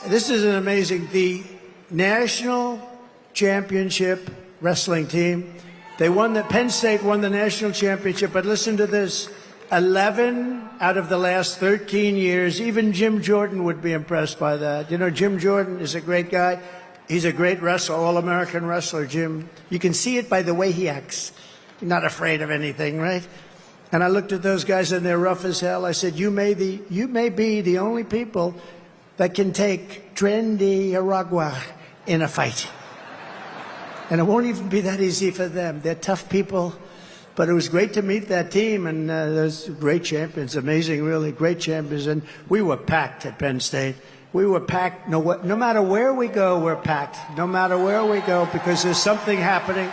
this is an amazing, the national championship wrestling team. Penn State won the national championship, but listen to this. 11 out of the last 13 years, even Jim Jordan would be impressed by that. You know, Jim Jordan is a great guy. He's a great wrestler, all-American wrestler, Jim. You can see it by the way he acts. He's not afraid of anything, right? And I looked at those guys, and they're rough as hell. I said, you may be the only people that can take Trendy Aragua in a fight. And it won't even be that easy for them. They're tough people. But it was great to meet that team, and those great champions, amazing, really great champions. And we were packed at Penn State. We were packed. No matter where we go, we're packed. No matter where we go, because there's something happening.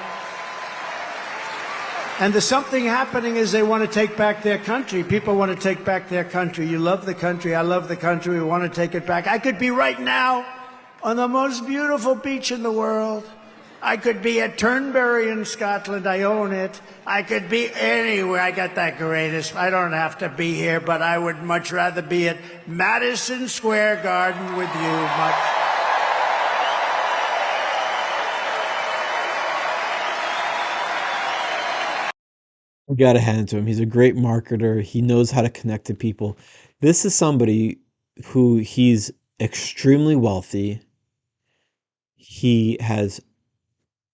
And the something happening is they want to take back their country. People want to take back their country. You love the country. I love the country. We want to take it back. I could be right now on the most beautiful beach in the world. I could be at Turnberry in Scotland. I own it. I could be anywhere. I got that greatest. I don't have to be here, but I would much rather be at Madison Square Garden with you. You got to hand it to him. He's a great marketer. He knows how to connect to people. This is somebody who he's extremely wealthy. He has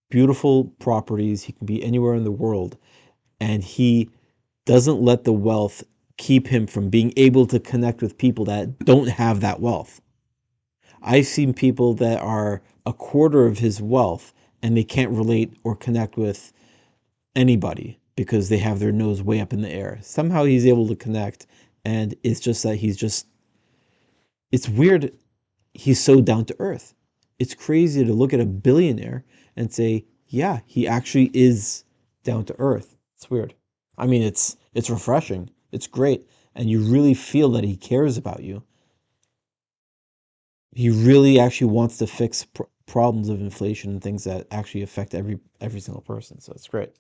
beautiful properties. He can be anywhere in the world, and he doesn't let the wealth keep him from being able to connect with people that don't have that wealth. I've seen people that are a quarter of his wealth and they can't relate or connect with anybody because they have their nose way up in the air. Somehow he's able to connect, and it's just that it's weird. He's so down to earth. It's crazy to look at a billionaire and say, yeah, he actually is down to earth. It's weird. I mean, it's refreshing. It's great. And you really feel that he cares about you. He really actually wants to fix problems of inflation and things that actually affect every single person. So it's great.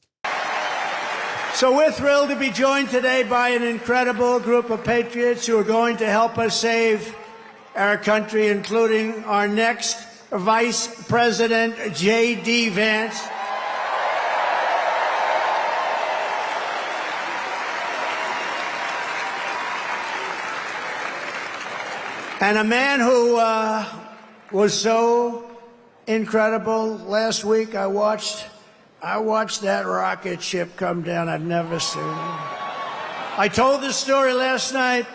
So we're thrilled to be joined today by an incredible group of patriots who are going to help us save our country, including our next Vice President, J.D. Vance. And a man who was so incredible. Last week, I watched that rocket ship come down. I've never seen it. I told this story last night.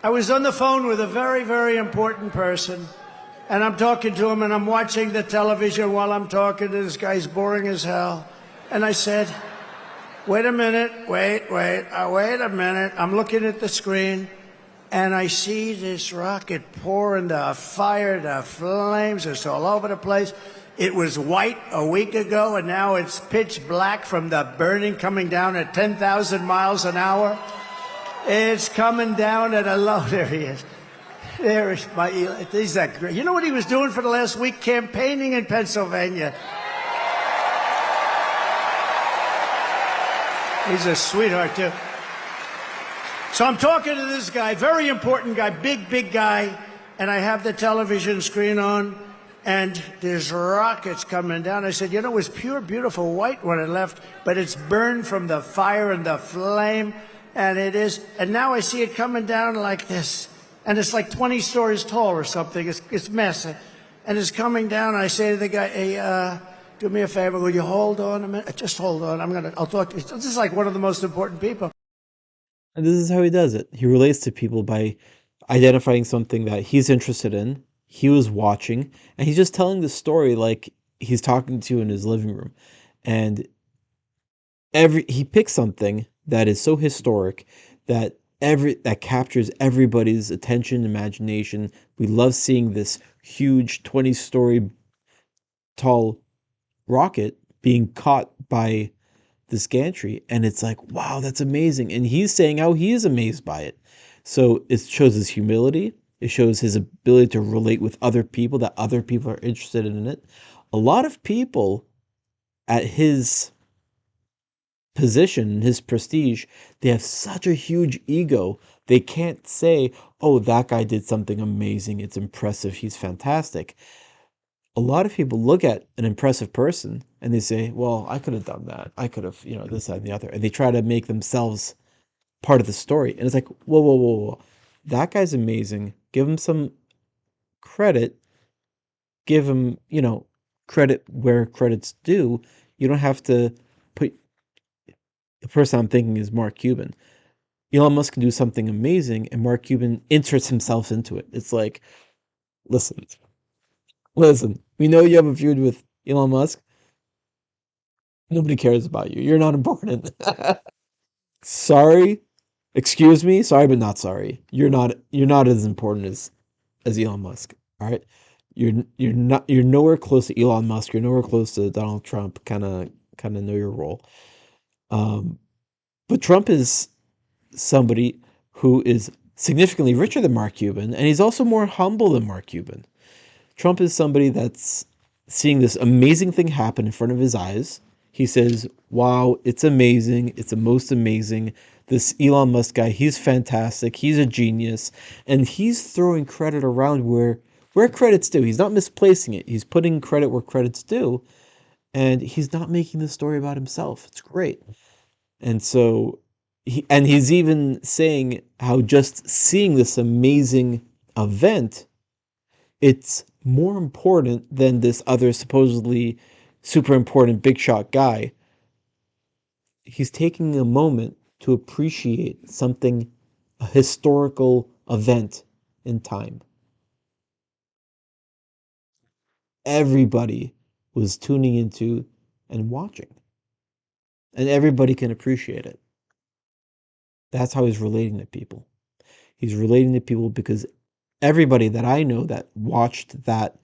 I was on the phone with a very, very important person, and I'm talking to him, and I'm watching the television while I'm talking to this guy's boring as hell. And I said, wait a minute, wait a minute. I'm looking at the screen, and I see this rocket pouring the fire, the flames. It's all over the place. It was white a week ago, and now it's pitch black from the burning coming down at 10,000 miles an hour. It's coming down at a low. There he is. There is my Eli. He's that great. You know what he was doing for the last week? Campaigning in Pennsylvania. He's a sweetheart, too. So I'm talking to this guy, very important guy, big guy, and I have the television screen on, and there's rockets coming down. I said, you know, it was pure, beautiful white when it left, but it's burned from the fire and the flame, and it is. And now I see it coming down like this, and it's like 20 stories tall or something. It's massive, and it's coming down. I say to the guy, hey, do me a favor, will you hold on a minute? Just hold on. I'll talk to you. This is like one of the most important people. And this is how he does it. He relates to people by identifying something that he's interested in, he was watching, and he's just telling the story like he's talking to you in his living room. And he picks something that is so historic that captures everybody's attention, imagination. We love seeing this huge 20-story tall rocket being caught by this gantry, and it's like, wow, that's amazing. And he's saying how he is amazed by it. So it shows his humility. It shows his ability to relate with other people, that other people are interested in it. A lot of people at his position, his prestige, they have such a huge ego. They can't say, oh, that guy did something amazing. It's impressive. He's fantastic. A lot of people look at an impressive person and they say, well, I could have done that. I could have, this, that, and the other. And they try to make themselves part of the story. And it's like, whoa. That guy's amazing. Give him some credit. Give him, credit where credit's due. You don't have to put, the person I'm thinking is Mark Cuban. Elon Musk can do something amazing and Mark Cuban inserts himself into it. It's like, listen, we know you have a feud with Elon Musk. Nobody cares about you. You're not important. Sorry. Excuse me. Sorry, but not sorry. You're not as important as Elon Musk. All right. You're nowhere close to Elon Musk. You're nowhere close to Donald Trump. Kind of know your role. But Trump is somebody who is significantly richer than Mark Cuban, and he's also more humble than Mark Cuban. Trump is somebody that's seeing this amazing thing happen in front of his eyes. He says, wow, it's amazing. It's the most amazing. This Elon Musk guy, he's fantastic. He's a genius. And he's throwing credit around where credit's due. He's not misplacing it. He's putting credit where credit's due. And he's not making the story about himself. It's great. And so, he's even saying how just seeing this amazing event, it's more important than this other supposedly super important big shot guy. He's taking a moment to appreciate something, a historical event in time. Everybody was tuning into and watching. And everybody can appreciate it. That's how he's relating to people. He's relating to people because everybody that I know that watched that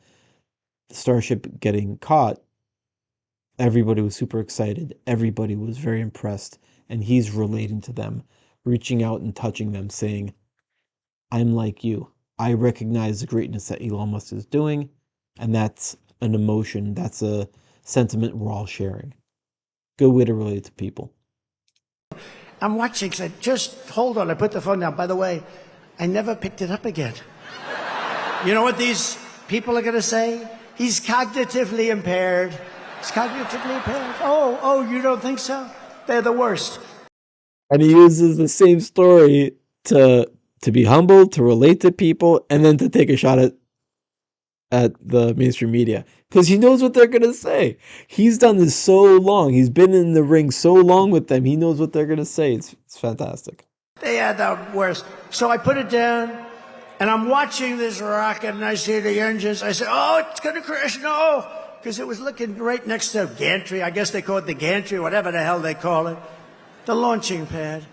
Starship getting caught, everybody was super excited. Everybody was very impressed. And he's relating to them, reaching out and touching them, saying, I'm like you. I recognize the greatness that Elon Musk is doing. And that's an emotion. That's a sentiment we're all sharing. Good way to relate to people. I'm watching, so just hold on. I put the phone down. By the way, I never picked it up again. You know what these people are going to say? He's cognitively impaired. He's cognitively impaired. Oh, you don't think so? They're the worst. And he uses the same story to to be humble, to relate to people, and then to take a shot at the mainstream media because he knows what they're gonna say. He's done this so long. He's been in the ring so long with them. He knows what they're gonna say. It's fantastic. They had the worst. So I put it down, and I'm watching this rocket, and I see the engines. I said, "Oh, it's gonna crash!" No, because it was looking right next to gantry. I guess they call it the gantry, whatever the hell they call it, the launching pad.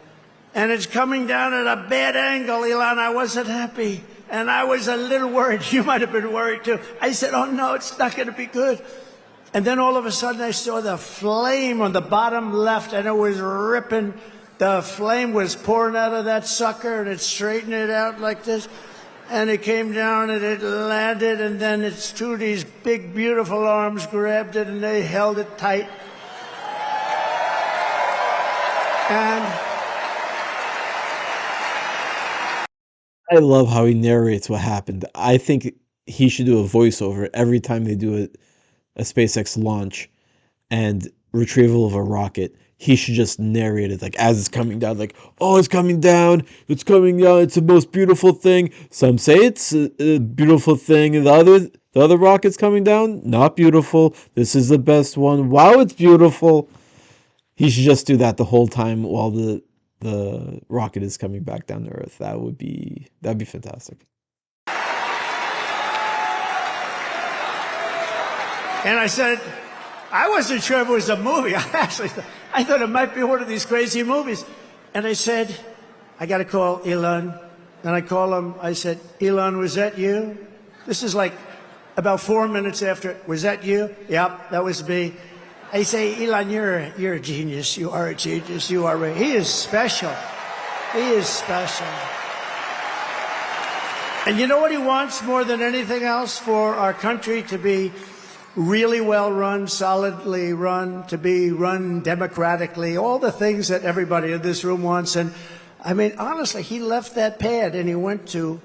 And it's coming down at a bad angle, Elon. I wasn't happy. And I was a little worried. You might have been worried too. I said, oh no, it's not going to be good. And then all of a sudden I saw the flame on the bottom left, and it was ripping. The flame was pouring out of that sucker, and it straightened it out like this. And it came down and it landed, and then its two of these big, beautiful arms grabbed it and they held it tight. And I love how he narrates what happened. I think he should do a voiceover every time they do a SpaceX launch and retrieval of a rocket. He should just narrate it like as it's coming down, like, oh, it's coming down, it's the most beautiful thing. Some say it's a beautiful thing, and the other rocket's coming down, not beautiful. This is the best one. Wow, it's beautiful. He should just do that the whole time while the rocket is coming back down to Earth. That'd be fantastic. And I said, I wasn't sure if it was a movie. I thought it might be one of these crazy movies. And I said, I got to call Elon. And I call him. I said, Elon, was that you? This is like about 4 minutes after. Was that you? Yep, that was me. I say, Elon, you're a genius. You are a genius. You are. He is special. He is special. And you know what he wants more than anything else? For our country to be really well run, solidly run, to be run democratically, all the things that everybody in this room wants. And I mean, honestly, he left that pad and he went to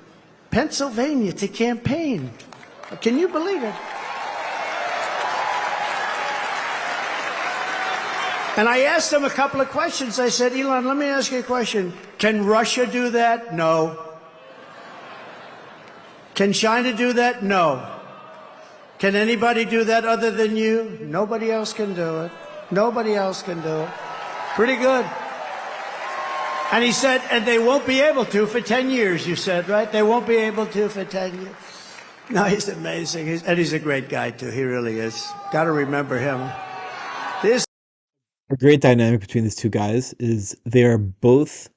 Pennsylvania to campaign. Can you believe it? And I asked him a couple of questions. I said, Elon, let me ask you a question. Can Russia do that? No. Can China do that? No. Can anybody do that other than you? Nobody else can do it. Nobody else can do it. Pretty good. And he said, and they won't be able to for 10 years, you said, right? They won't be able to for 10 years. No, he's amazing. And he's a great guy, too. He really is. Got to remember him. A great dynamic between these two guys is they are both,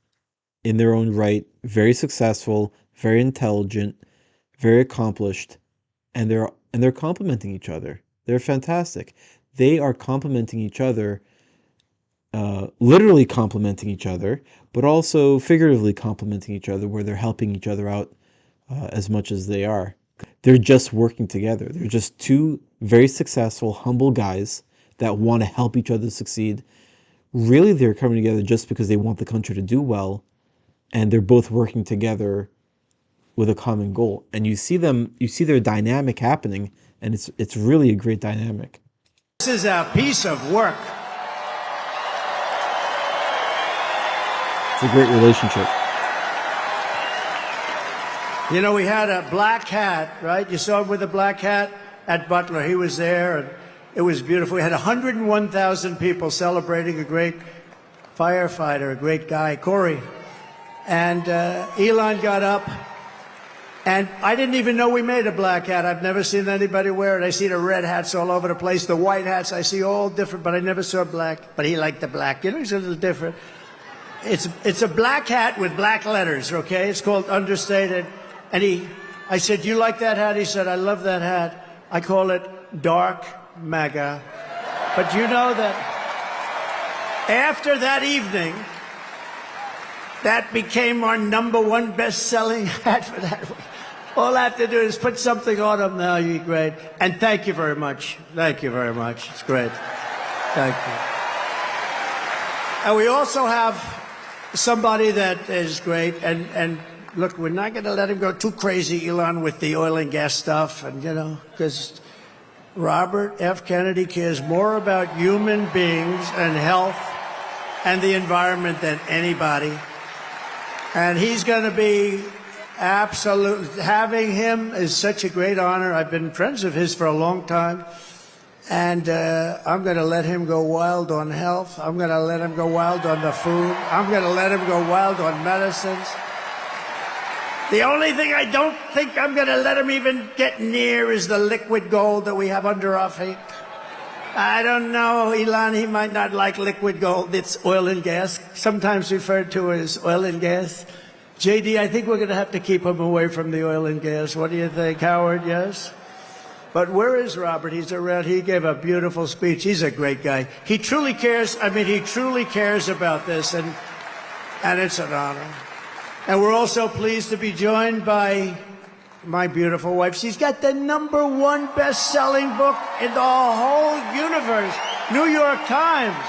in their own right, very successful, very intelligent, very accomplished, and they're complementing each other. They're fantastic. They are complementing each other, literally complementing each other, but also figuratively complementing each other, where they're helping each other out as much as they are. They're just working together. They're just two very successful, humble guys that want to help each other succeed. Really, they're coming together just because they want the country to do well, and they're both working together with a common goal. And you see their dynamic happening, and it's really a great dynamic. This is a piece of work. It's a great relationship. You know, we had a black hat, right? You saw him with a black hat at Butler. He was there, and it was beautiful. We had 101,000 people celebrating a great firefighter, a great guy, Corey. And Elon got up, and I didn't even know we made a black hat. I've never seen anybody wear it. I see the red hats all over the place, the white hats. I see all different, but I never saw black. But he liked the black. You know, he's a little different. It's a black hat with black letters, okay? It's called Understated. And I said, you like that hat? He said, I love that hat. I call it Dark MAGA. But you know that after that evening, that became our #1 best-selling hat for that week. All I have to do is put something on them now. You're great. And thank you very much. Thank you very much. It's great. Thank you. And we also have somebody that is great. And look, we're not going to let him go too crazy, Elon, with the oil and gas stuff. And, you know, because Robert F. Kennedy cares more about human beings and health and the environment than anybody. And he's going to be absolute. Having him is such a great honor. I've been friends of his for a long time. And I'm going to let him go wild on health. I'm going to let him go wild on the food. I'm going to let him go wild on medicines. The only thing I don't think I'm going to let him even get near is the liquid gold that we have under our feet. I don't know, Elon, he might not like liquid gold. It's oil and gas, sometimes referred to as oil and gas. JD, I think we're going to have to keep him away from the oil and gas. What do you think, Howard? Yes? But where is Robert? He's around. He gave a beautiful speech. He's a great guy. He truly cares. I mean, he truly cares about this, and it's an honor. And we're also pleased to be joined by my beautiful wife. She's got the #1 best-selling book in the whole universe, New York Times.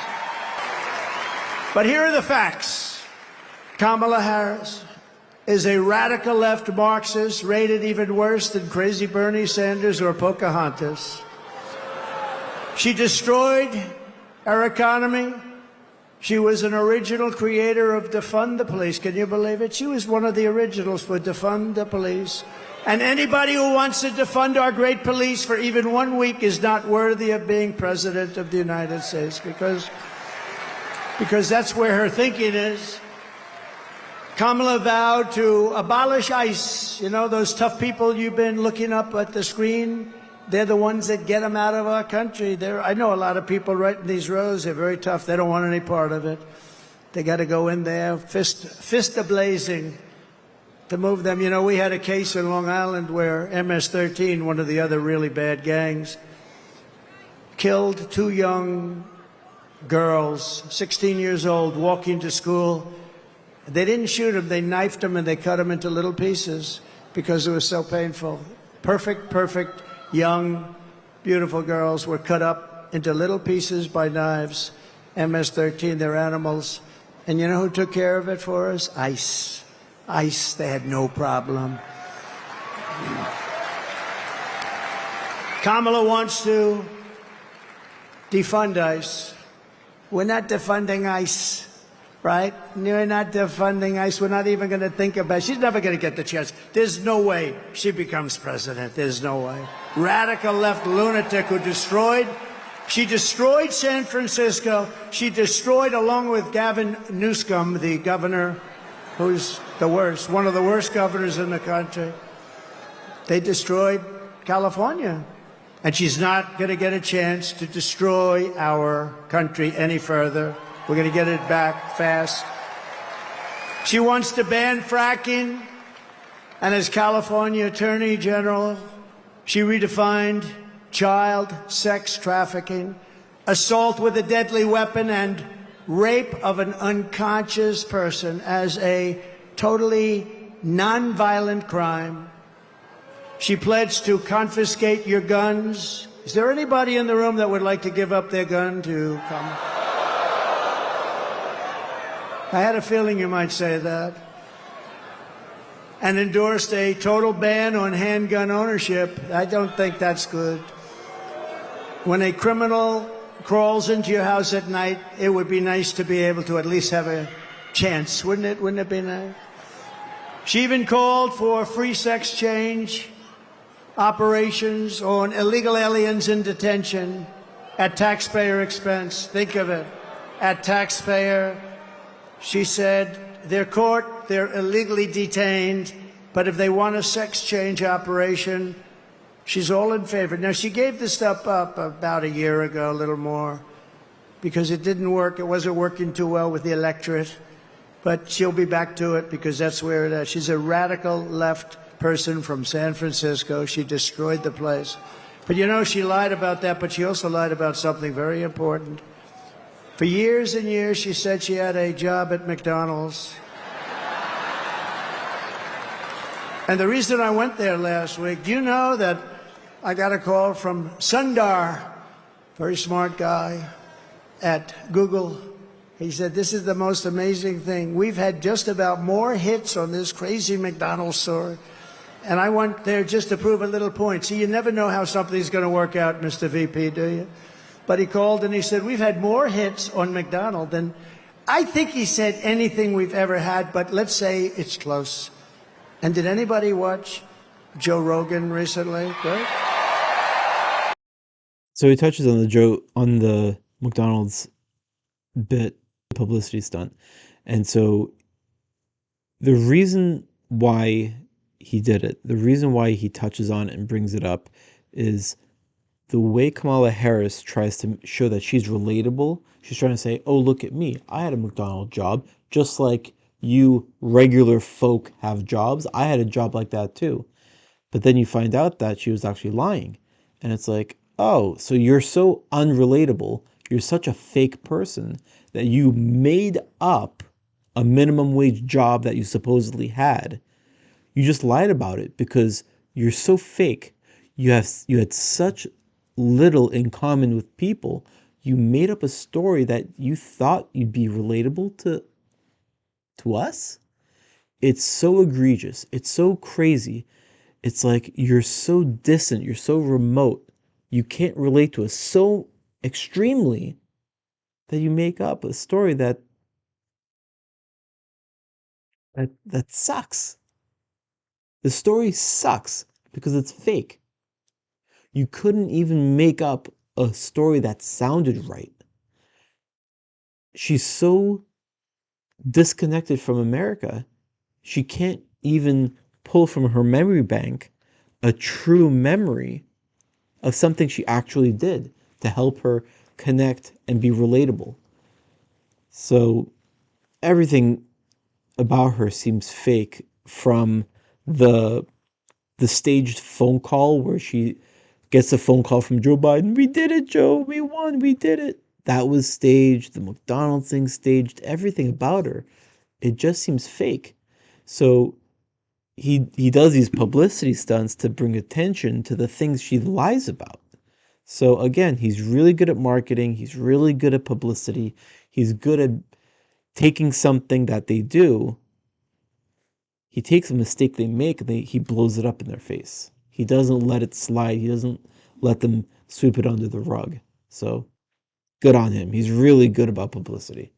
But here are the facts. Kamala Harris is a radical left Marxist, rated even worse than crazy Bernie Sanders or Pocahontas. She destroyed our economy. She was an original creator of Defund the Police. Can you believe it? She was one of the originals for Defund the Police. And anybody who wants to defund our great police for even 1 week is not worthy of being president of the United States, because that's where her thinking is. Kamala vowed to abolish ICE. You know, those tough people you've been looking up at the screen? They're the ones that get them out of our country. I know a lot of people right in these rows. They're very tough. They don't want any part of it. They got to go in there, fist a-blazing, to move them. You know, we had a case in Long Island where MS-13, one of the other really bad gangs, killed 2 young girls, 16 years old, walking to school. They didn't shoot them. They knifed them and they cut them into little pieces because it was so painful. Perfect, young, beautiful girls were cut up into little pieces by knives. MS-13, they're animals. And you know who took care of it for us? ICE. ICE, they had no problem. Kamala wants to defund ICE. We're not defunding ICE, right? We're not defunding ICE. We're not even going to think about it. She's never going to get the chance. There's no way she becomes president. There's no way. Radical left lunatic who she destroyed San Francisco. She destroyed, along with Gavin Newsom, the governor, who's the worst, one of the worst governors in the country. They destroyed California. And she's not going to get a chance to destroy our country any further. We're going to get it back fast. She wants to ban fracking. And as California Attorney General, she redefined child sex trafficking, assault with a deadly weapon, and rape of an unconscious person as a totally nonviolent crime. She pledged to confiscate your guns. Is there anybody in the room that would like to give up their gun to come? I had a feeling you might say that. And endorsed a total ban on handgun ownership. I don't think that's good. When a criminal crawls into your house at night, it would be nice to be able to at least have a chance, wouldn't it? Wouldn't it be nice? She even called for free sex change operations on illegal aliens in detention at taxpayer expense. Think of it, at taxpayer. She said they're caught, they're illegally detained, but if they want a sex change operation, she's all in favor. Now, she gave this stuff up about a year ago, a little more, because it didn't work. It wasn't working too well with the electorate. But she'll be back to it because that's where it is. She's a radical left person from San Francisco. She destroyed the place. But you know, she lied about that, but she also lied about something very important. For years and years, she said she had a job at McDonald's. And the reason I went there last week, do you know that I got a call from Sundar, very smart guy, at Google. He said, this is the most amazing thing. We've had just about more hits on this crazy McDonald's story. And I went there just to prove a little point. See, you never know how something's going to work out, Mr. VP, do you? But he called and he said, we've had more hits on McDonald's than I think he said anything we've ever had, but let's say it's close. And did anybody watch Joe Rogan recently? Good. So he touches on the McDonald's bit publicity stunt. And so the reason why he did it, the reason why he touches on it and brings it up is the way Kamala Harris tries to show that she's relatable. She's trying to say, oh, look at me. I had a McDonald's job, just like you regular folk have jobs. I had a job like that too. But then you find out that she was actually lying. And it's like, oh, so you're so unrelatable. You're such a fake person that you made up a minimum wage job that you supposedly had. You just lied about it because you're so fake. You had such little in common with people. You made up a story that you thought you'd be relatable to us. It's so egregious. It's so crazy. It's like you're so distant, you're so remote. You can't relate to us so extremely that you make up a story that sucks. The story sucks because it's fake. You couldn't even make up a story that sounded right. She's so disconnected from America. She can't even pull from her memory bank a true memory of something she actually did to help her connect and be relatable. So everything about her seems fake, from the staged phone call where she gets a phone call from Joe Biden. We did it, Joe. We won. We did it. That was staged. The McDonald's thing staged. Everything about her. It just seems fake. So he does these publicity stunts to bring attention to the things she lies about. So again, he's really good at marketing. He's really good at publicity. He's good at taking something that they do. He takes a mistake they make and he blows it up in their face. He doesn't let it slide. He doesn't let them sweep it under the rug. So good on him. He's really good about publicity.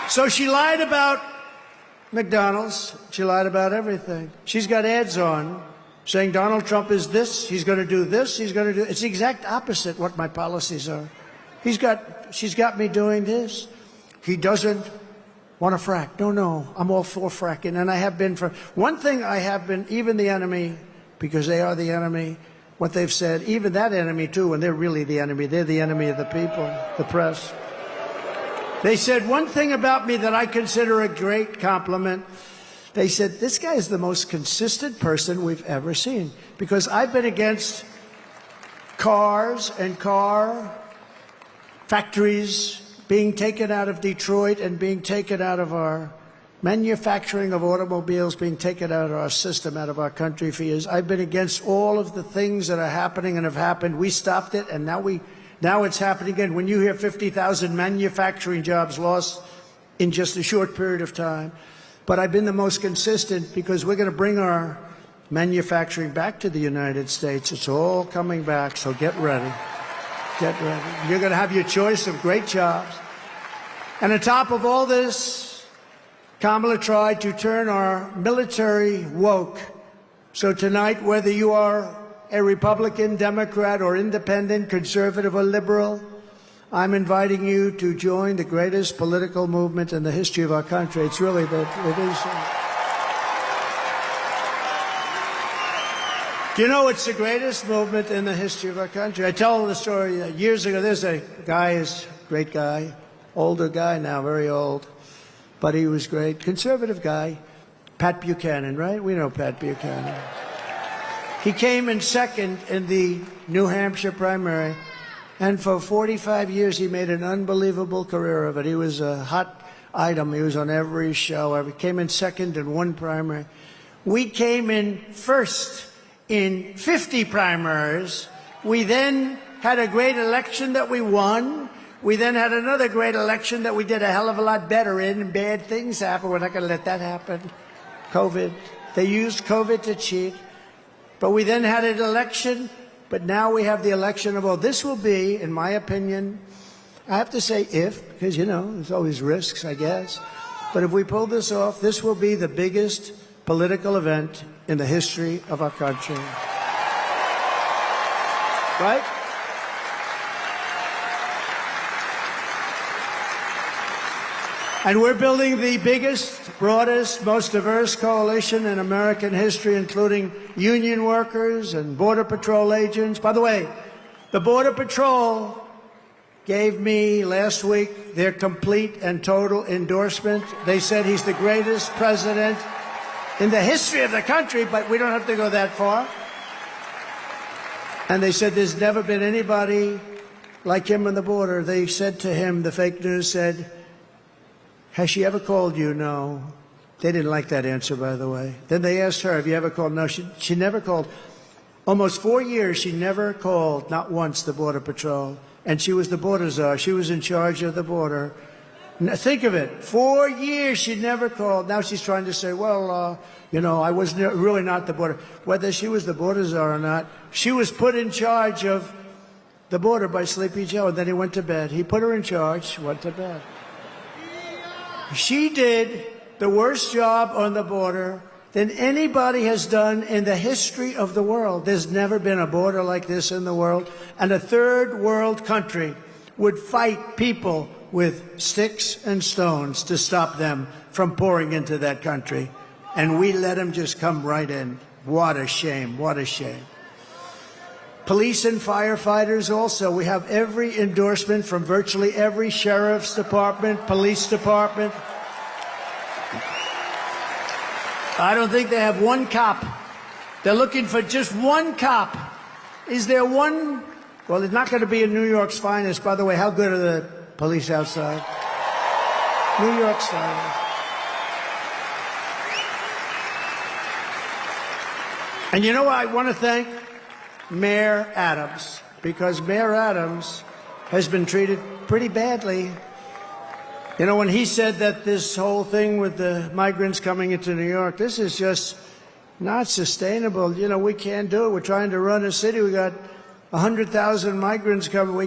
So she lied about McDonald's. She lied about everything. She's got ads on saying Donald Trump is this, he's going to do this, he's going to do... It's the exact opposite what my policies are. She's got me doing this. He doesn't want to frack. No, I'm all for fracking, and I have been for... One thing I have been, even the enemy, because they are the enemy, what they've said, even that enemy too, and they're really the enemy. They're the enemy of the people, the press. They said one thing about me that I consider a great compliment. They said, this guy is the most consistent person we've ever seen. Because I've been against cars and car factories being taken out of Detroit and being taken out of our manufacturing of automobiles, being taken out of our system, out of our country for years. I've been against all of the things that are happening and have happened. We stopped it, and now it's happening again. When you hear 50,000 manufacturing jobs lost in just a short period of time. But I've been the most consistent because we're going to bring our manufacturing back to the United States. It's all coming back, so get ready. Get ready. You're going to have your choice of great jobs. And on top of all this, Kamala tried to turn our military woke. So tonight, whether you are a Republican, Democrat, or independent, conservative, or liberal, I'm inviting you to join the greatest political movement in the history of our country. It's really it is. Do you know it's the greatest movement in the history of our country? I tell the story years ago. There's a guy, is a great guy, older guy now, very old, but he was great, conservative guy, Pat Buchanan, right? We know Pat Buchanan. He came in second in the New Hampshire primary. And for 45 years, he made an unbelievable career of it. He was a hot item. He was on every show. He came in second in one primary. We came in first in 50 primaries. We then had a great election that we won. We then had another great election that we did a hell of a lot better in, and bad things happened. We're not going to let that happen. COVID. They used COVID to cheat. But we then had an election But now we have the election of all. This will be, in my opinion, I have to say if, because, you know, there's always risks, I guess. But if we pull this off, this will be the biggest political event in the history of our country. Right? And we're building the biggest, broadest, most diverse coalition in American history, including union workers and Border Patrol agents. By the way, the Border Patrol gave me last week their complete and total endorsement. They said he's the greatest president in the history of the country, but we don't have to go that far. And they said there's never been anybody like him on the border. They said to him, the fake news said, has she ever called you? No. They didn't like that answer, by the way. Then they asked her, have you ever called? No, she never called. Almost 4 years, she never called, not once, the Border Patrol. And she was the border czar. She was in charge of the border. Now, think of it. 4 years, she never called. Now she's trying to say, well, you know, I was really not the border. Whether she was the border czar or not, she was put in charge of the border by Sleepy Joe, and then he went to bed. He put her in charge, she went to bed. She did the worst job on the border than anybody has done in the history of the world. There's never been a border like this in the world. And a third world country would fight people with sticks and stones to stop them from pouring into that country. And we let them just come right in. What a shame, what a shame. Police and firefighters also. We have every endorsement from virtually every sheriff's department, police department. I don't think they have one cop. They're looking for just one cop. Is there one? Well, it's not going to be in New York's finest. By the way, how good are the police outside? New York's finest. And you know what? I want to thank Mayor Adams, because Mayor Adams has been treated pretty badly. You know, when he said that this whole thing with the migrants coming into New York, this is just not sustainable. You know, we can't do it. We're trying to run a city. We got 100,000 migrants coming. We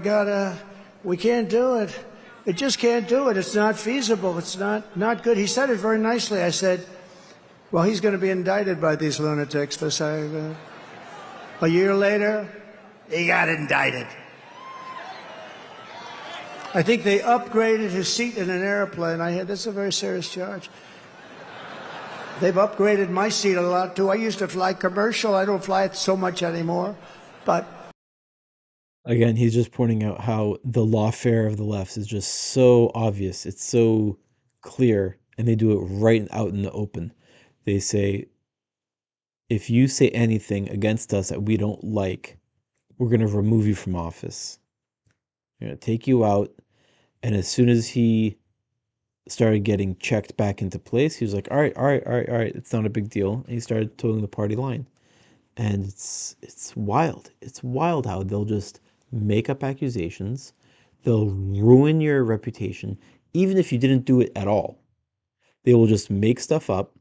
can't do it. It just can't do it. It's not feasible. It's not good. He said it very nicely. I said, well, he's going to be indicted by these lunatics for saying that. A year later, he got indicted. I think they upgraded his seat in an airplane. That's a very serious charge. They've upgraded my seat a lot, too. I used to fly commercial. I don't fly it so much anymore. But again, he's just pointing out how the lawfare of the left is just so obvious. It's so clear, and they do it right out in the open. They say, if you say anything against us that we don't like, we're going to remove you from office. We're going to take you out. And as soon as he started getting checked back into place, he was like, all right, it's not a big deal. And he started towing the party line. And it's wild. It's wild how they'll just make up accusations. They'll ruin your reputation, even if you didn't do it at all. They will just make stuff up.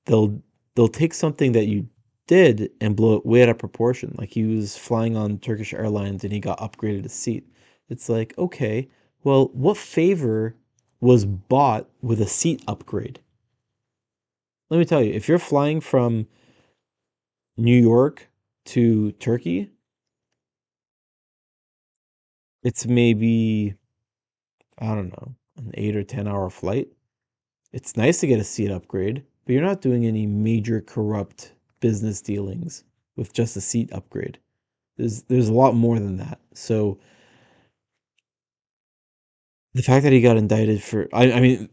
They'll take something that you did and blow it way out of proportion. Like he was flying on Turkish Airlines and he got upgraded a seat. It's like, okay, well, what favor was bought with a seat upgrade? Let me tell you, if you're flying from New York to Turkey, it's maybe, I don't know, an 8 or 10 hour flight. It's nice to get a seat upgrade, but you're not doing any major corrupt business dealings with just a seat upgrade. There's a lot more than that. So the fact that he got indicted for, I mean,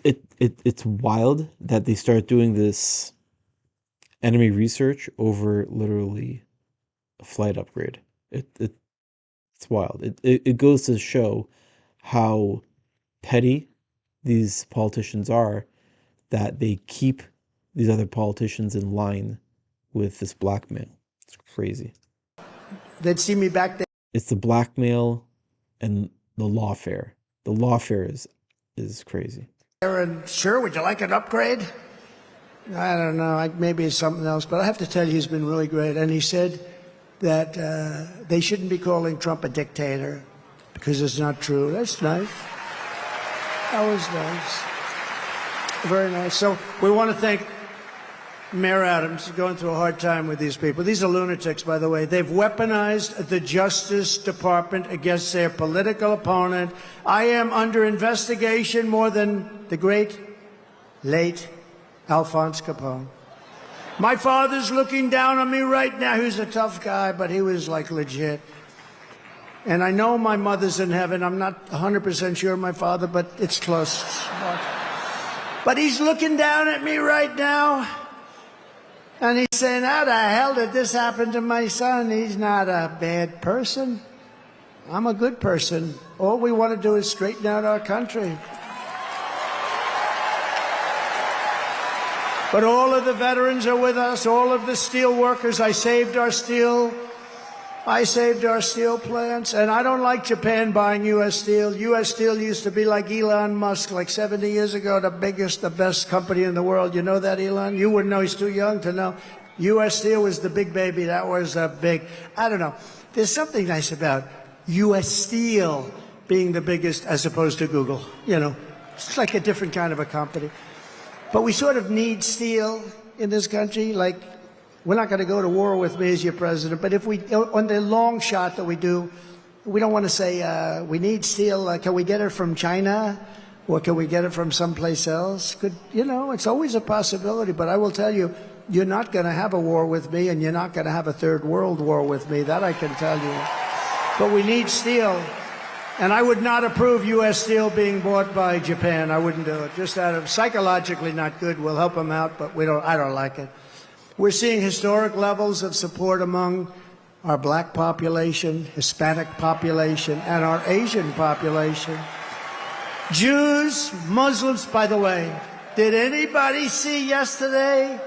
it's wild that they start doing this enemy research over literally a flight upgrade. It's wild. It goes to show how petty these politicians are, that they keep these other politicians in line with this blackmail. It's crazy. They'd see me back there. It's the blackmail and the lawfare. The lawfare is crazy. And sure, would you like an upgrade? I don't know. Maybe it's something else, but I have to tell you, he's been really great. And he said, that they shouldn't be calling Trump a dictator because it's not true. That's nice. That was nice. Very nice. So we want to thank Mayor Adams. He's going through a hard time with these people. These are lunatics, by the way. They've weaponized the Justice Department against their political opponent. I am under investigation more than the great, late Alphonse Capone. My father's looking down on me right now. He was a tough guy, but he was like legit. And I know my mother's in heaven. I'm not 100% sure my father, but it's close. But he's looking down at me right now. And he's saying, how the hell did this happen to my son? He's not a bad person. I'm a good person. All we want to do is straighten out our country. But all of the veterans are with us, all of the steel workers. I saved our steel plants. And I don't like Japan buying U.S. steel. U.S. Steel used to be like Elon Musk, like 70 years ago, the biggest, the best company in the world. You know that, Elon? You wouldn't know. He's too young to know. U.S. Steel was the big baby. That was a big, I don't know. There's something nice about U.S. Steel being the biggest as opposed to Google. You know, it's like a different kind of a company. But we sort of need steel in this country. Like, we're not going to go to war with me as your president, but if we, on the long shot that we do, we don't want to say we need steel. Can we get it from China, or can we get it from someplace else? It's always a possibility. But I will tell you, you're not going to have a war with me, and you're not going to have a third world war with me. That I can tell you. But we need steel. And I would not approve U.S. Steel being bought by Japan. I wouldn't do it. Just out of psychologically not good. We'll help them out, but I don't like it. We're seeing historic levels of support among our black population, Hispanic population, and our Asian population. Jews, Muslims, by the way. Did anybody see yesterday?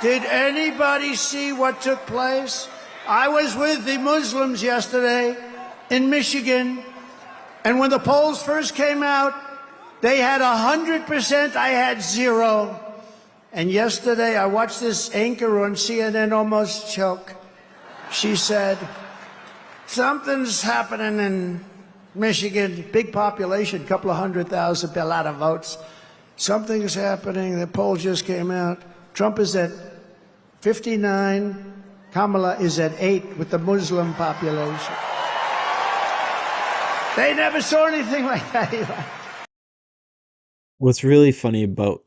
Did anybody see what took place? I was with the Muslims yesterday in Michigan. And when the polls first came out, they had 100%, I had 0. And yesterday, I watched this anchor on CNN almost choke. She said, something's happening in Michigan, big population, couple of 100,000, a lot of votes. Something's happening, the poll just came out. Trump is at 59, Kamala is at 8 with the Muslim population. They never saw anything like that, Eli. What's really funny about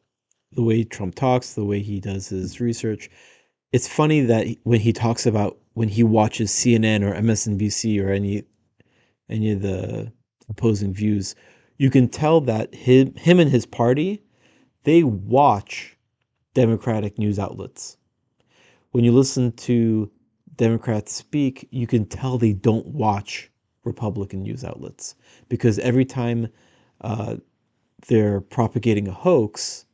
the way Trump talks, the way he does his research, it's funny that when he talks about when he watches CNN or MSNBC or any of the opposing views, you can tell that him and his party, they watch Democratic news outlets. When you listen to Democrats speak, you can tell they don't watch Republican news outlets, because every time they're propagating a hoax,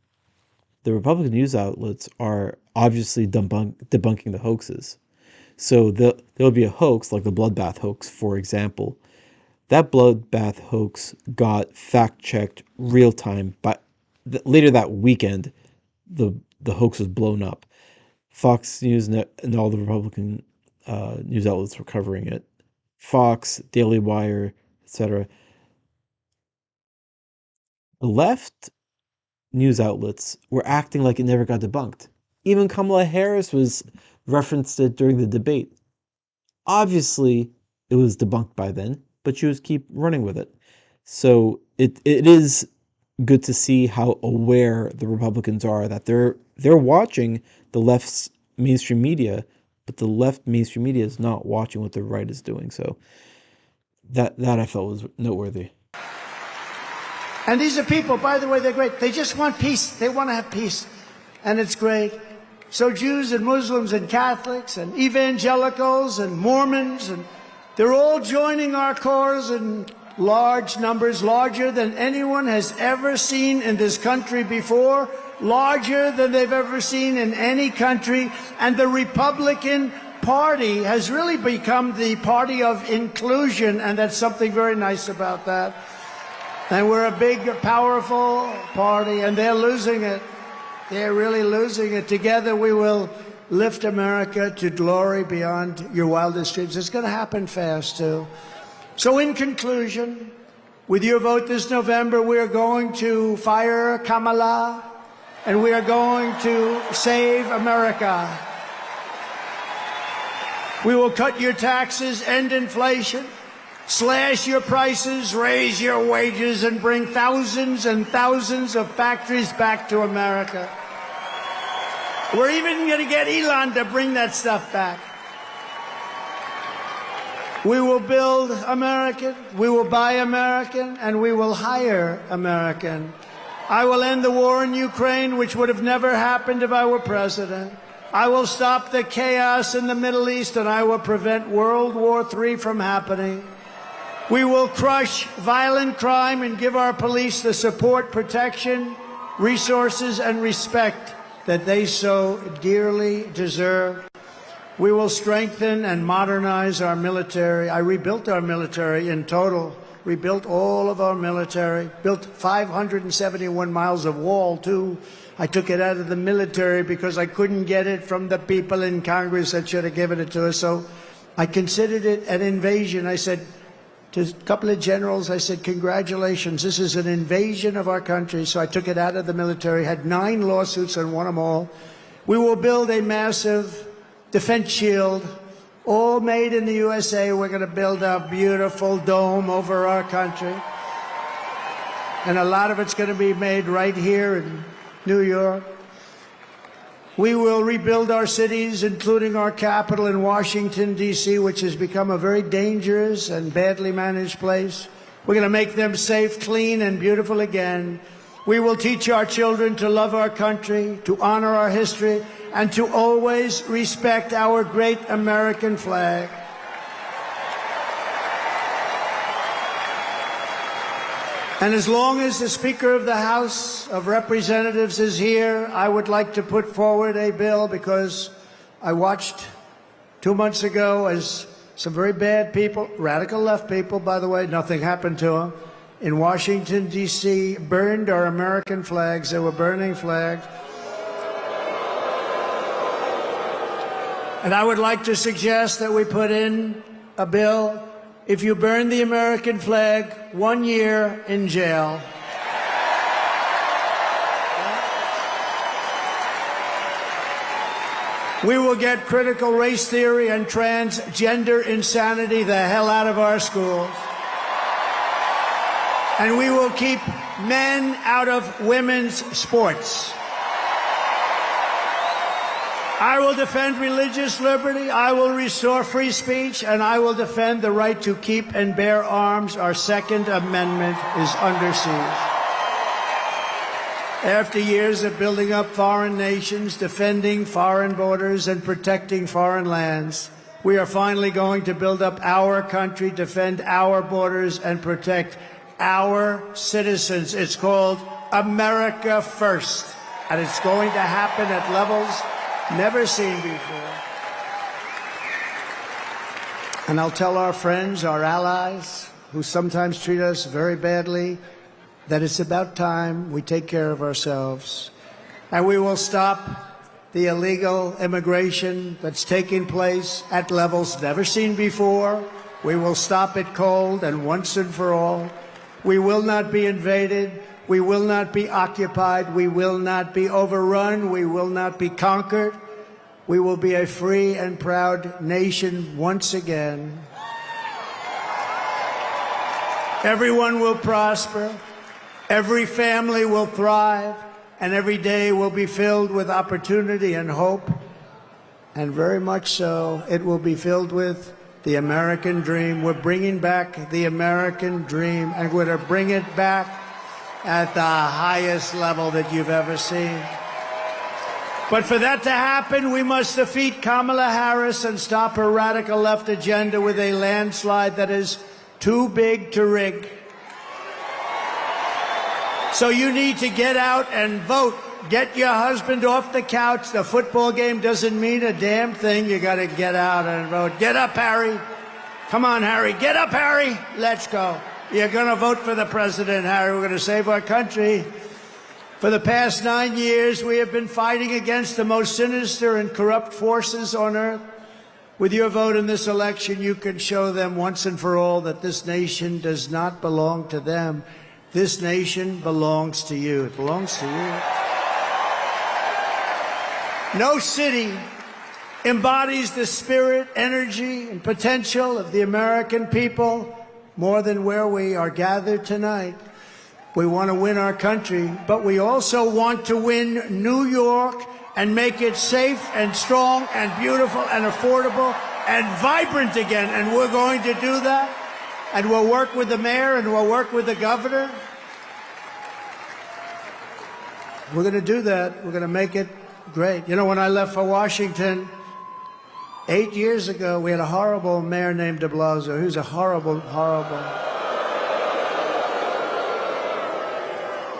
the Republican news outlets are obviously debunking the hoaxes. So there'll be a hoax, like the bloodbath hoax, for example. That bloodbath hoax got fact-checked real time, but later that weekend, the hoax was blown up. Fox News and all the Republican news outlets were covering it. Fox, Daily Wire, etc. The left news outlets were acting like it never got debunked. Even Kamala Harris was referenced it during the debate. Obviously, it was debunked by then, but she was keep running with it. So it is good to see how aware the Republicans are that they're watching the left's mainstream media, but the left mainstream media is not watching what the right is doing. So that I felt was noteworthy. And these are people, by the way, they're great. They just want peace. They want to have peace. And it's great. So Jews and Muslims and Catholics and evangelicals and Mormons, and they're all joining our cause in large numbers, larger than anyone has ever seen in this country before, larger than they've ever seen in any country. And the Republican Party has really become the party of inclusion, and that's something very nice about that. And we're a big, powerful party, and they're losing it. They're really losing it. Together we will lift America to glory beyond your wildest dreams. It's going to happen fast, too. So in conclusion, with your vote this November, we are going to fire Kamala, and we are going to save America. We will cut your taxes, end inflation, slash your prices, raise your wages, and bring thousands and thousands of factories back to America. We're even going to get Elon to bring that stuff back. We will build American, we will buy American, and we will hire American. I will end the war in Ukraine, which would have never happened if I were president. I will stop the chaos in the Middle East, and I will prevent World War III from happening. We will crush violent crime and give our police the support, protection, resources, and respect that they so dearly deserve. We will strengthen and modernize our military. I rebuilt our military in total, rebuilt all of our military, built 571 miles of wall, too. I took it out of the military because I couldn't get it from the people in Congress that should have given it to us. So I considered it an invasion. I said to a couple of generals, I said, congratulations, this is an invasion of our country. So I took it out of the military, had 9 lawsuits and won them all. We will build a massive defense shield, all made in the USA. We're going to build a beautiful dome over our country. And a lot of it's going to be made right here in New York. We will rebuild our cities, including our capital in Washington, D.C., which has become a very dangerous and badly managed place. We're going to make them safe, clean, and beautiful again. We will teach our children to love our country, to honor our history, and to always respect our great American flag. And as long as the Speaker of the House of Representatives is here, I would like to put forward a bill, because I watched 2 months ago as some very bad people, radical left people, by the way, nothing happened to them, in Washington, D.C., burned our American flags. They were burning flags. And I would like to suggest that we put in a bill, if you burn the American flag, 1 year in jail. We will get critical race theory and transgender insanity the hell out of our schools. And we will keep men out of women's sports. I will defend religious liberty, I will restore free speech, and I will defend the right to keep and bear arms. Our Second Amendment is under siege. After years of building up foreign nations, defending foreign borders, and protecting foreign lands, we are finally going to build up our country, defend our borders, and protect our citizens. It's called America First, and it's going to happen at levels never seen before. And I'll tell our friends, our allies, who sometimes treat us very badly, that it's about time we take care of ourselves. And we will stop the illegal immigration that's taking place at levels never seen before. We will stop it cold and once and for all. We will not be invaded. We will not be occupied. We will not be overrun. We will not be conquered. We will be a free and proud nation once again. Everyone will prosper. Every family will thrive. And every day will be filled with opportunity and hope. And very much so, it will be filled with the American dream. We're bringing back the American dream, and we're going to bring it back at the highest level that you've ever seen. But for that to happen, we must defeat Kamala Harris and stop her radical left agenda with a landslide that is too big to rig. So you need to get out and vote. Get your husband off the couch. The football game doesn't mean a damn thing. You got to get out and vote. Get up, Harry. Come on, Harry. Get up, Harry. Let's go. You're going to vote for the president, Harry. We're going to save our country. For the past 9 years, we have been fighting against the most sinister and corrupt forces on earth. With your vote in this election, you can show them once and for all that this nation does not belong to them. This nation belongs to you. It belongs to you. No city embodies the spirit, energy, and potential of the American people more than where we are gathered tonight. We want to win our country, but we also want to win New York and make it safe and strong and beautiful and affordable and vibrant again. And we're going to do that. And we'll work with the mayor and we'll work with the governor. We're going to do that. We're going to make it great. You know, when I left for Washington 8 years ago, we had a horrible mayor named de Blasio. He was a horrible.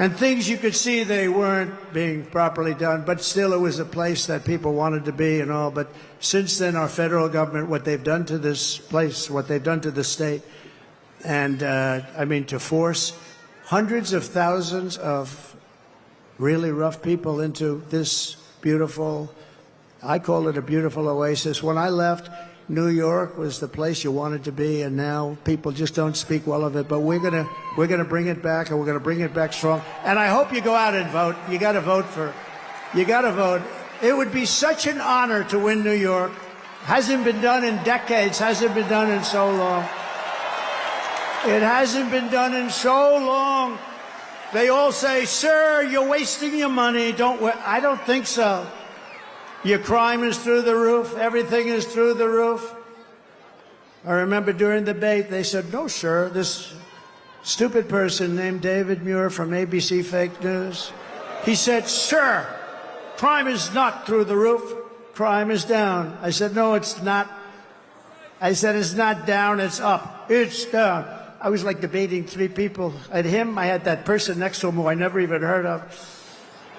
And things you could see they weren't being properly done, but still it was a place that people wanted to be and all. But since then, our federal government, what they've done to this place, what they've done to the state, and I mean, to force hundreds of thousands of really rough people into this beautiful, I call it a beautiful oasis. When I left, New York was the place you wanted to be, and now people just don't speak well of it. But we're gonna bring it back, and we're gonna bring it back strong. And I hope you go out and vote. You got to vote. It would be such an honor to win New York. Hasn't been done in decades. Hasn't been done in so long. It hasn't been done in so long. They all say, "Sir, you're wasting your money." I don't think so. Your crime is through the roof. Everything is through the roof. I remember during the debate, they said, "No, sir, this stupid person named David Muir from ABC Fake News." He said, "Sir, crime is not through the roof. Crime is down." I said, "No, it's not." I said, "It's not down, it's up. It's down." I was like debating three people. I had that person next to him who I never even heard of.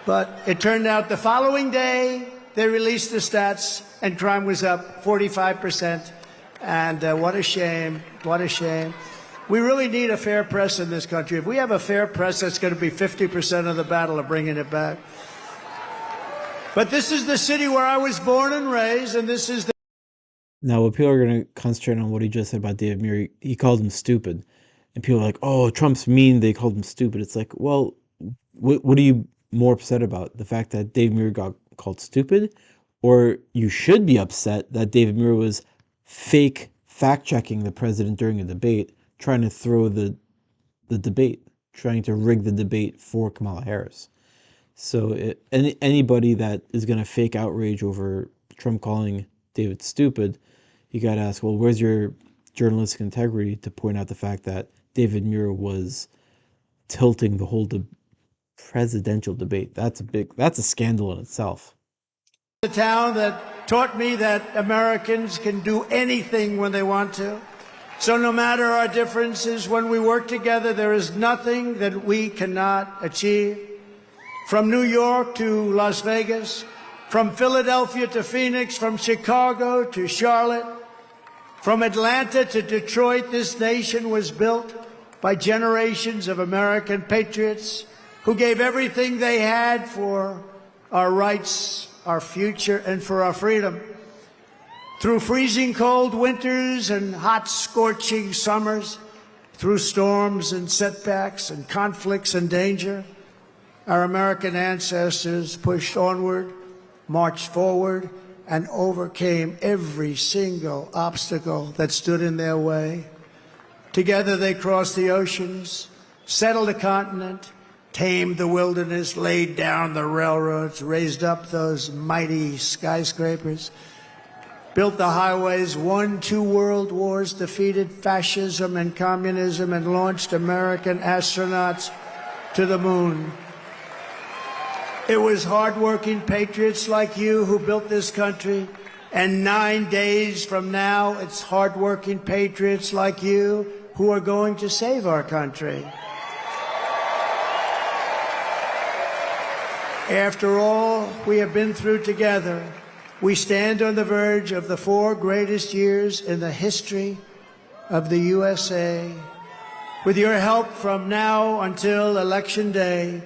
But it turned out the following day, they released the stats, and crime was up 45%. And what a shame. What a shame. We really need a fair press in this country. If we have a fair press, that's going to be 50% of the battle of bringing it back. But this is the city where I was born and raised, and this is the... Now, what people are going to concentrate on what he just said about David Muir, he called him stupid. And people are like, "Oh, Trump's mean, they called him stupid." It's like, well, what are you more upset about? The fact that David Muir got called stupid? Or you should be upset that David Muir was fake fact-checking the president during a debate, trying to throw the debate, trying to rig the debate for Kamala Harris. So anybody that is going to fake outrage over Trump calling David stupid, you got to ask, well, where's your journalistic integrity to point out the fact that David Muir was tilting the whole presidential debate? That's a scandal in itself. The town that taught me that Americans can do anything when they want to. So no matter our differences, when we work together, there is nothing that we cannot achieve. From New York to Las Vegas, from Philadelphia to Phoenix, from Chicago to Charlotte, from Atlanta to Detroit, this nation was built by generations of American patriots who gave everything they had for our rights, our future, and for our freedom. Through freezing cold winters and hot, scorching summers, through storms and setbacks and conflicts and danger, our American ancestors pushed onward, marched forward, and overcame every single obstacle that stood in their way. Together they crossed the oceans, settled a continent, tamed the wilderness, laid down the railroads, raised up those mighty skyscrapers, built the highways, won 2 world wars, defeated fascism and communism, and launched American astronauts to the moon. It was hardworking patriots like you who built this country, and 9 days from now, it's hardworking patriots like you who are going to save our country. After all we have been through together, we stand on the verge of the 4 greatest years in the history of the USA. With your help from now until Election Day,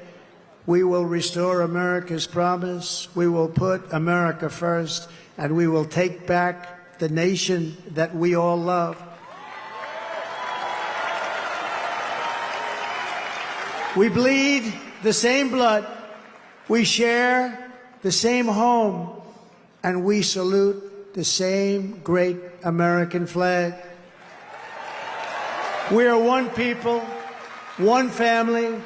We will restore America's promise. We will put America first, and we will take back the nation that we all love. We bleed the same blood. We share the same home, and we salute the same great American flag. We are one people, one family,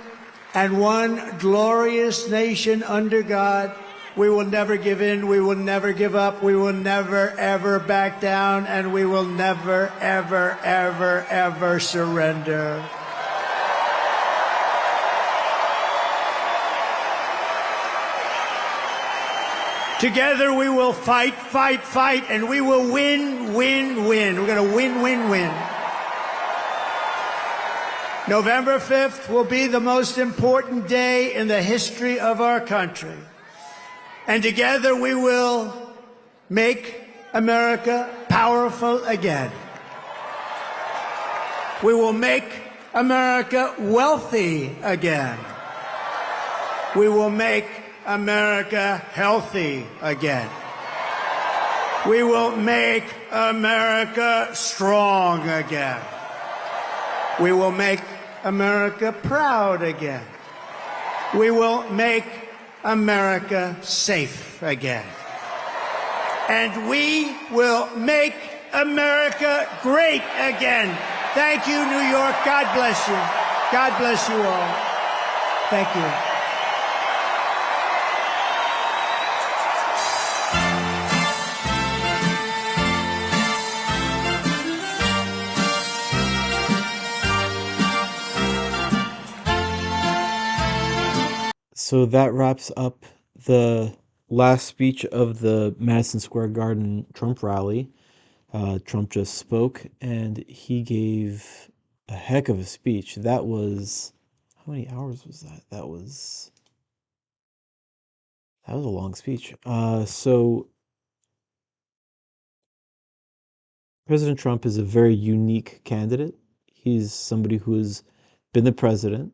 and one glorious nation under God. We will never give in. We will never give up. We will never, ever back down, and we will never, ever, ever, ever surrender. Together we will fight, fight, fight, and we will win, win, win. We're going to win, win, win. November 5th will be the most important day in the history of our country. And together we will make America powerful again. We will make America wealthy again. We will make America healthy again. We will make America strong again. We will make America proud again. We will make America safe again. And we will make America great again. Thank you, New York. God bless you. God bless you all. Thank you. So that wraps up the last speech of the Madison Square Garden Trump rally. Trump just spoke, and he gave a heck of a speech. That was, how many hours was that? That was a long speech. So President Trump is a very unique candidate. He's somebody who has been the president.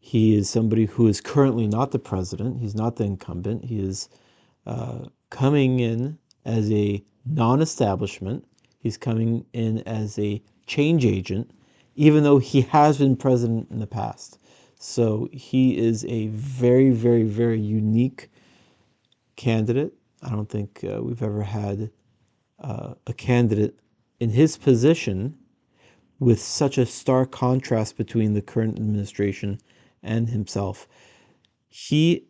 He is somebody who is currently not the president. He's not the incumbent. He is coming in as a non-establishment. He's coming in as a change agent, even though he has been president in the past. So he is a very, very, very unique candidate. I don't think we've ever had a candidate in his position with such a stark contrast between the current administration and himself. He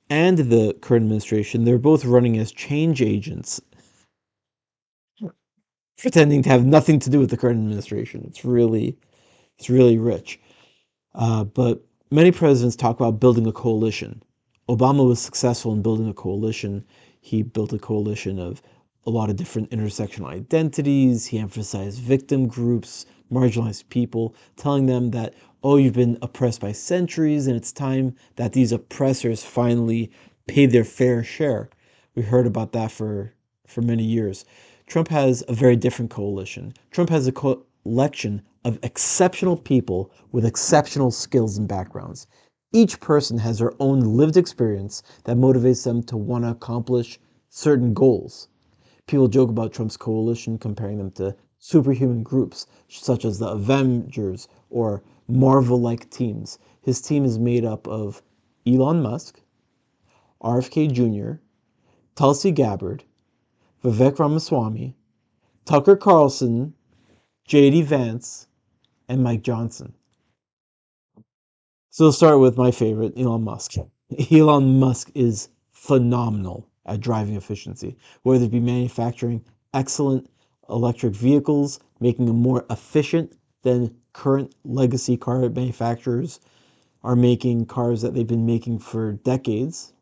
and the current administration, they're both running as change agents, pretending to have nothing to do with the current administration. It's really rich. But many presidents talk about building a coalition. Obama was successful in building a coalition. He built a coalition of a lot of different intersectional identities. He emphasized victim groups, marginalized people, telling them that, oh, you've been oppressed by centuries, and it's time that these oppressors finally pay their fair share. We heard about that for many years. Trump has a very different coalition. Trump has a collection of exceptional people with exceptional skills and backgrounds. Each person has their own lived experience that motivates them to want to accomplish certain goals. People joke about Trump's coalition, comparing them to superhuman groups, such as the Avengers or Marvel-like teams. His team is made up of Elon Musk, RFK Jr., Tulsi Gabbard, Vivek Ramaswamy, Tucker Carlson, J.D. Vance, and Mike Johnson. So we'll start with my favorite, Elon Musk. Elon Musk is phenomenal at driving efficiency, whether it be manufacturing excellent electric vehicles, making them more efficient than current legacy car manufacturers are making cars that they've been making for decades.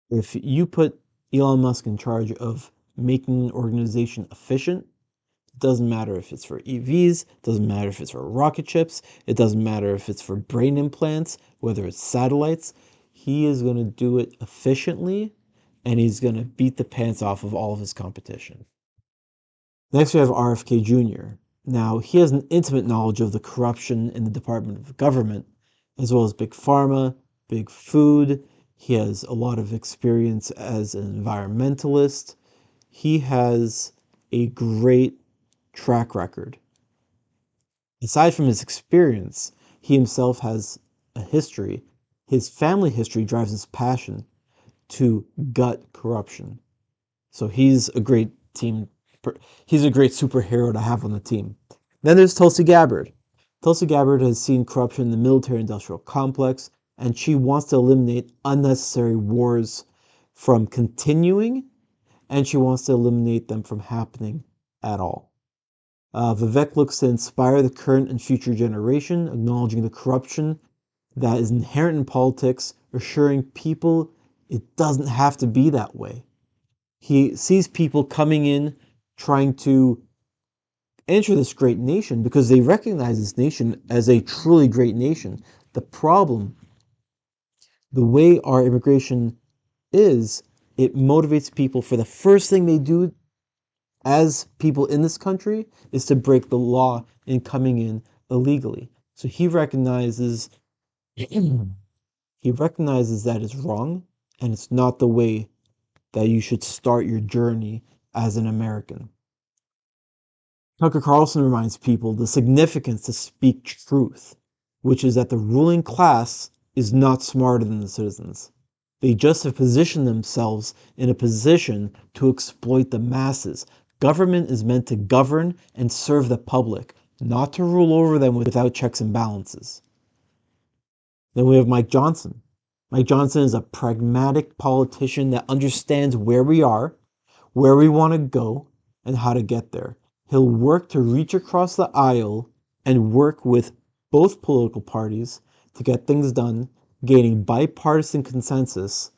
If you put Elon Musk in charge of making an organization efficient, it doesn't matter if it's for EVs, it doesn't matter if it's for rocket ships, it doesn't matter if it's for brain implants, whether it's satellites, he is going to do it efficiently, and he's going to beat the pants off of all of his competition. Next, we have RFK Jr. Now, he has an intimate knowledge of the corruption in the Department of Government, as well as big pharma, big food. He has a lot of experience as an environmentalist. He has a great track record. Aside from his experience, he himself has a history. His family history drives his passion to gut corruption. So he's a great he's a great superhero to have on the team. Then there's Tulsi Gabbard. Tulsi Gabbard has seen corruption in the military-industrial complex, and she wants to eliminate unnecessary wars from continuing, and she wants to eliminate them from happening at all. Vivek looks to inspire the current and future generation, acknowledging the corruption that is inherent in politics, assuring people it doesn't have to be that way. He sees people coming in trying to enter this great nation because they recognize this nation as a truly great nation. The problem, the way our immigration is, it motivates people for the first thing they do as people in this country is to break the law in coming in illegally. So he recognizes that is wrong, and it's not the way that you should start your journey as an American. Tucker Carlson reminds people the significance to speak truth, which is that the ruling class is not smarter than the citizens. They just have positioned themselves in a position to exploit the masses. Government is meant to govern and serve the public, not to rule over them without checks and balances. Then we have Mike Johnson. Mike Johnson is a pragmatic politician that understands where we are, where we want to go, and how to get there. He'll work to reach across the aisle and work with both political parties to get things done, gaining bipartisan consensus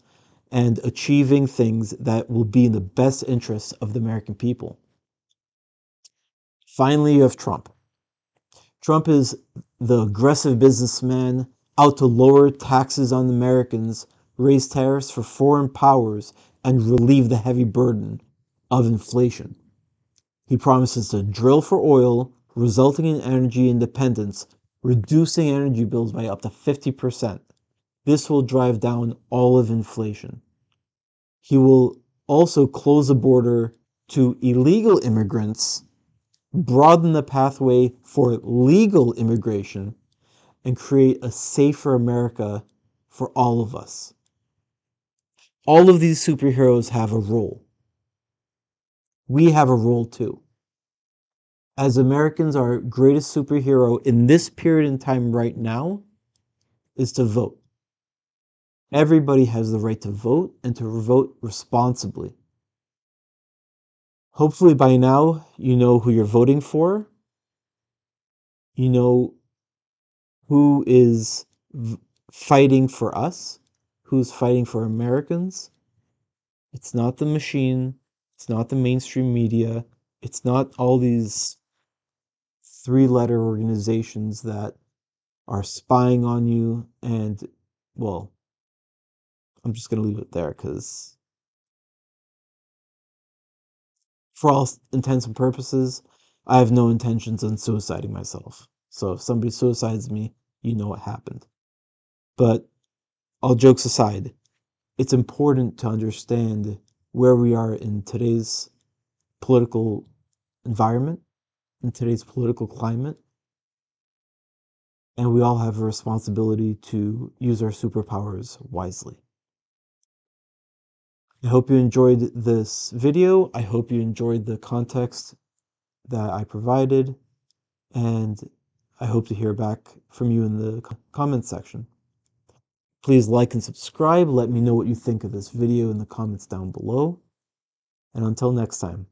and achieving things that will be in the best interests of the American people. Finally, you have Trump. Trump is the aggressive businessman out to lower taxes on Americans, raise tariffs for foreign powers, and relieve the heavy burden of inflation. He promises to drill for oil, resulting in energy independence, reducing energy bills by up to 50%. This will drive down all of inflation. He will also close the border to illegal immigrants, broaden the pathway for legal immigration, and create a safer America for all of us. All of these superheroes have a role. We have a role too. As Americans, our greatest superhero in this period in time right now is to vote. Everybody has the right to vote and to vote responsibly. Hopefully by now, you know who you're voting for. You know who is fighting for us, who's fighting for Americans. It's not the machine. It's not the mainstream media. It's not all these three-letter organizations that are spying on you. And, well, I'm just going to leave it there because for all intents and purposes, I have no intentions on suiciding myself. So if somebody suicides me, you know what happened. But all jokes aside, it's important to understand where we are in today's political environment, in today's political climate, and we all have a responsibility to use our superpowers wisely. I hope you enjoyed this video. I hope you enjoyed the context that I provided, and I hope to hear back from you in the comments section. Please like and subscribe. Let me know what you think of this video in the comments down below. And until next time.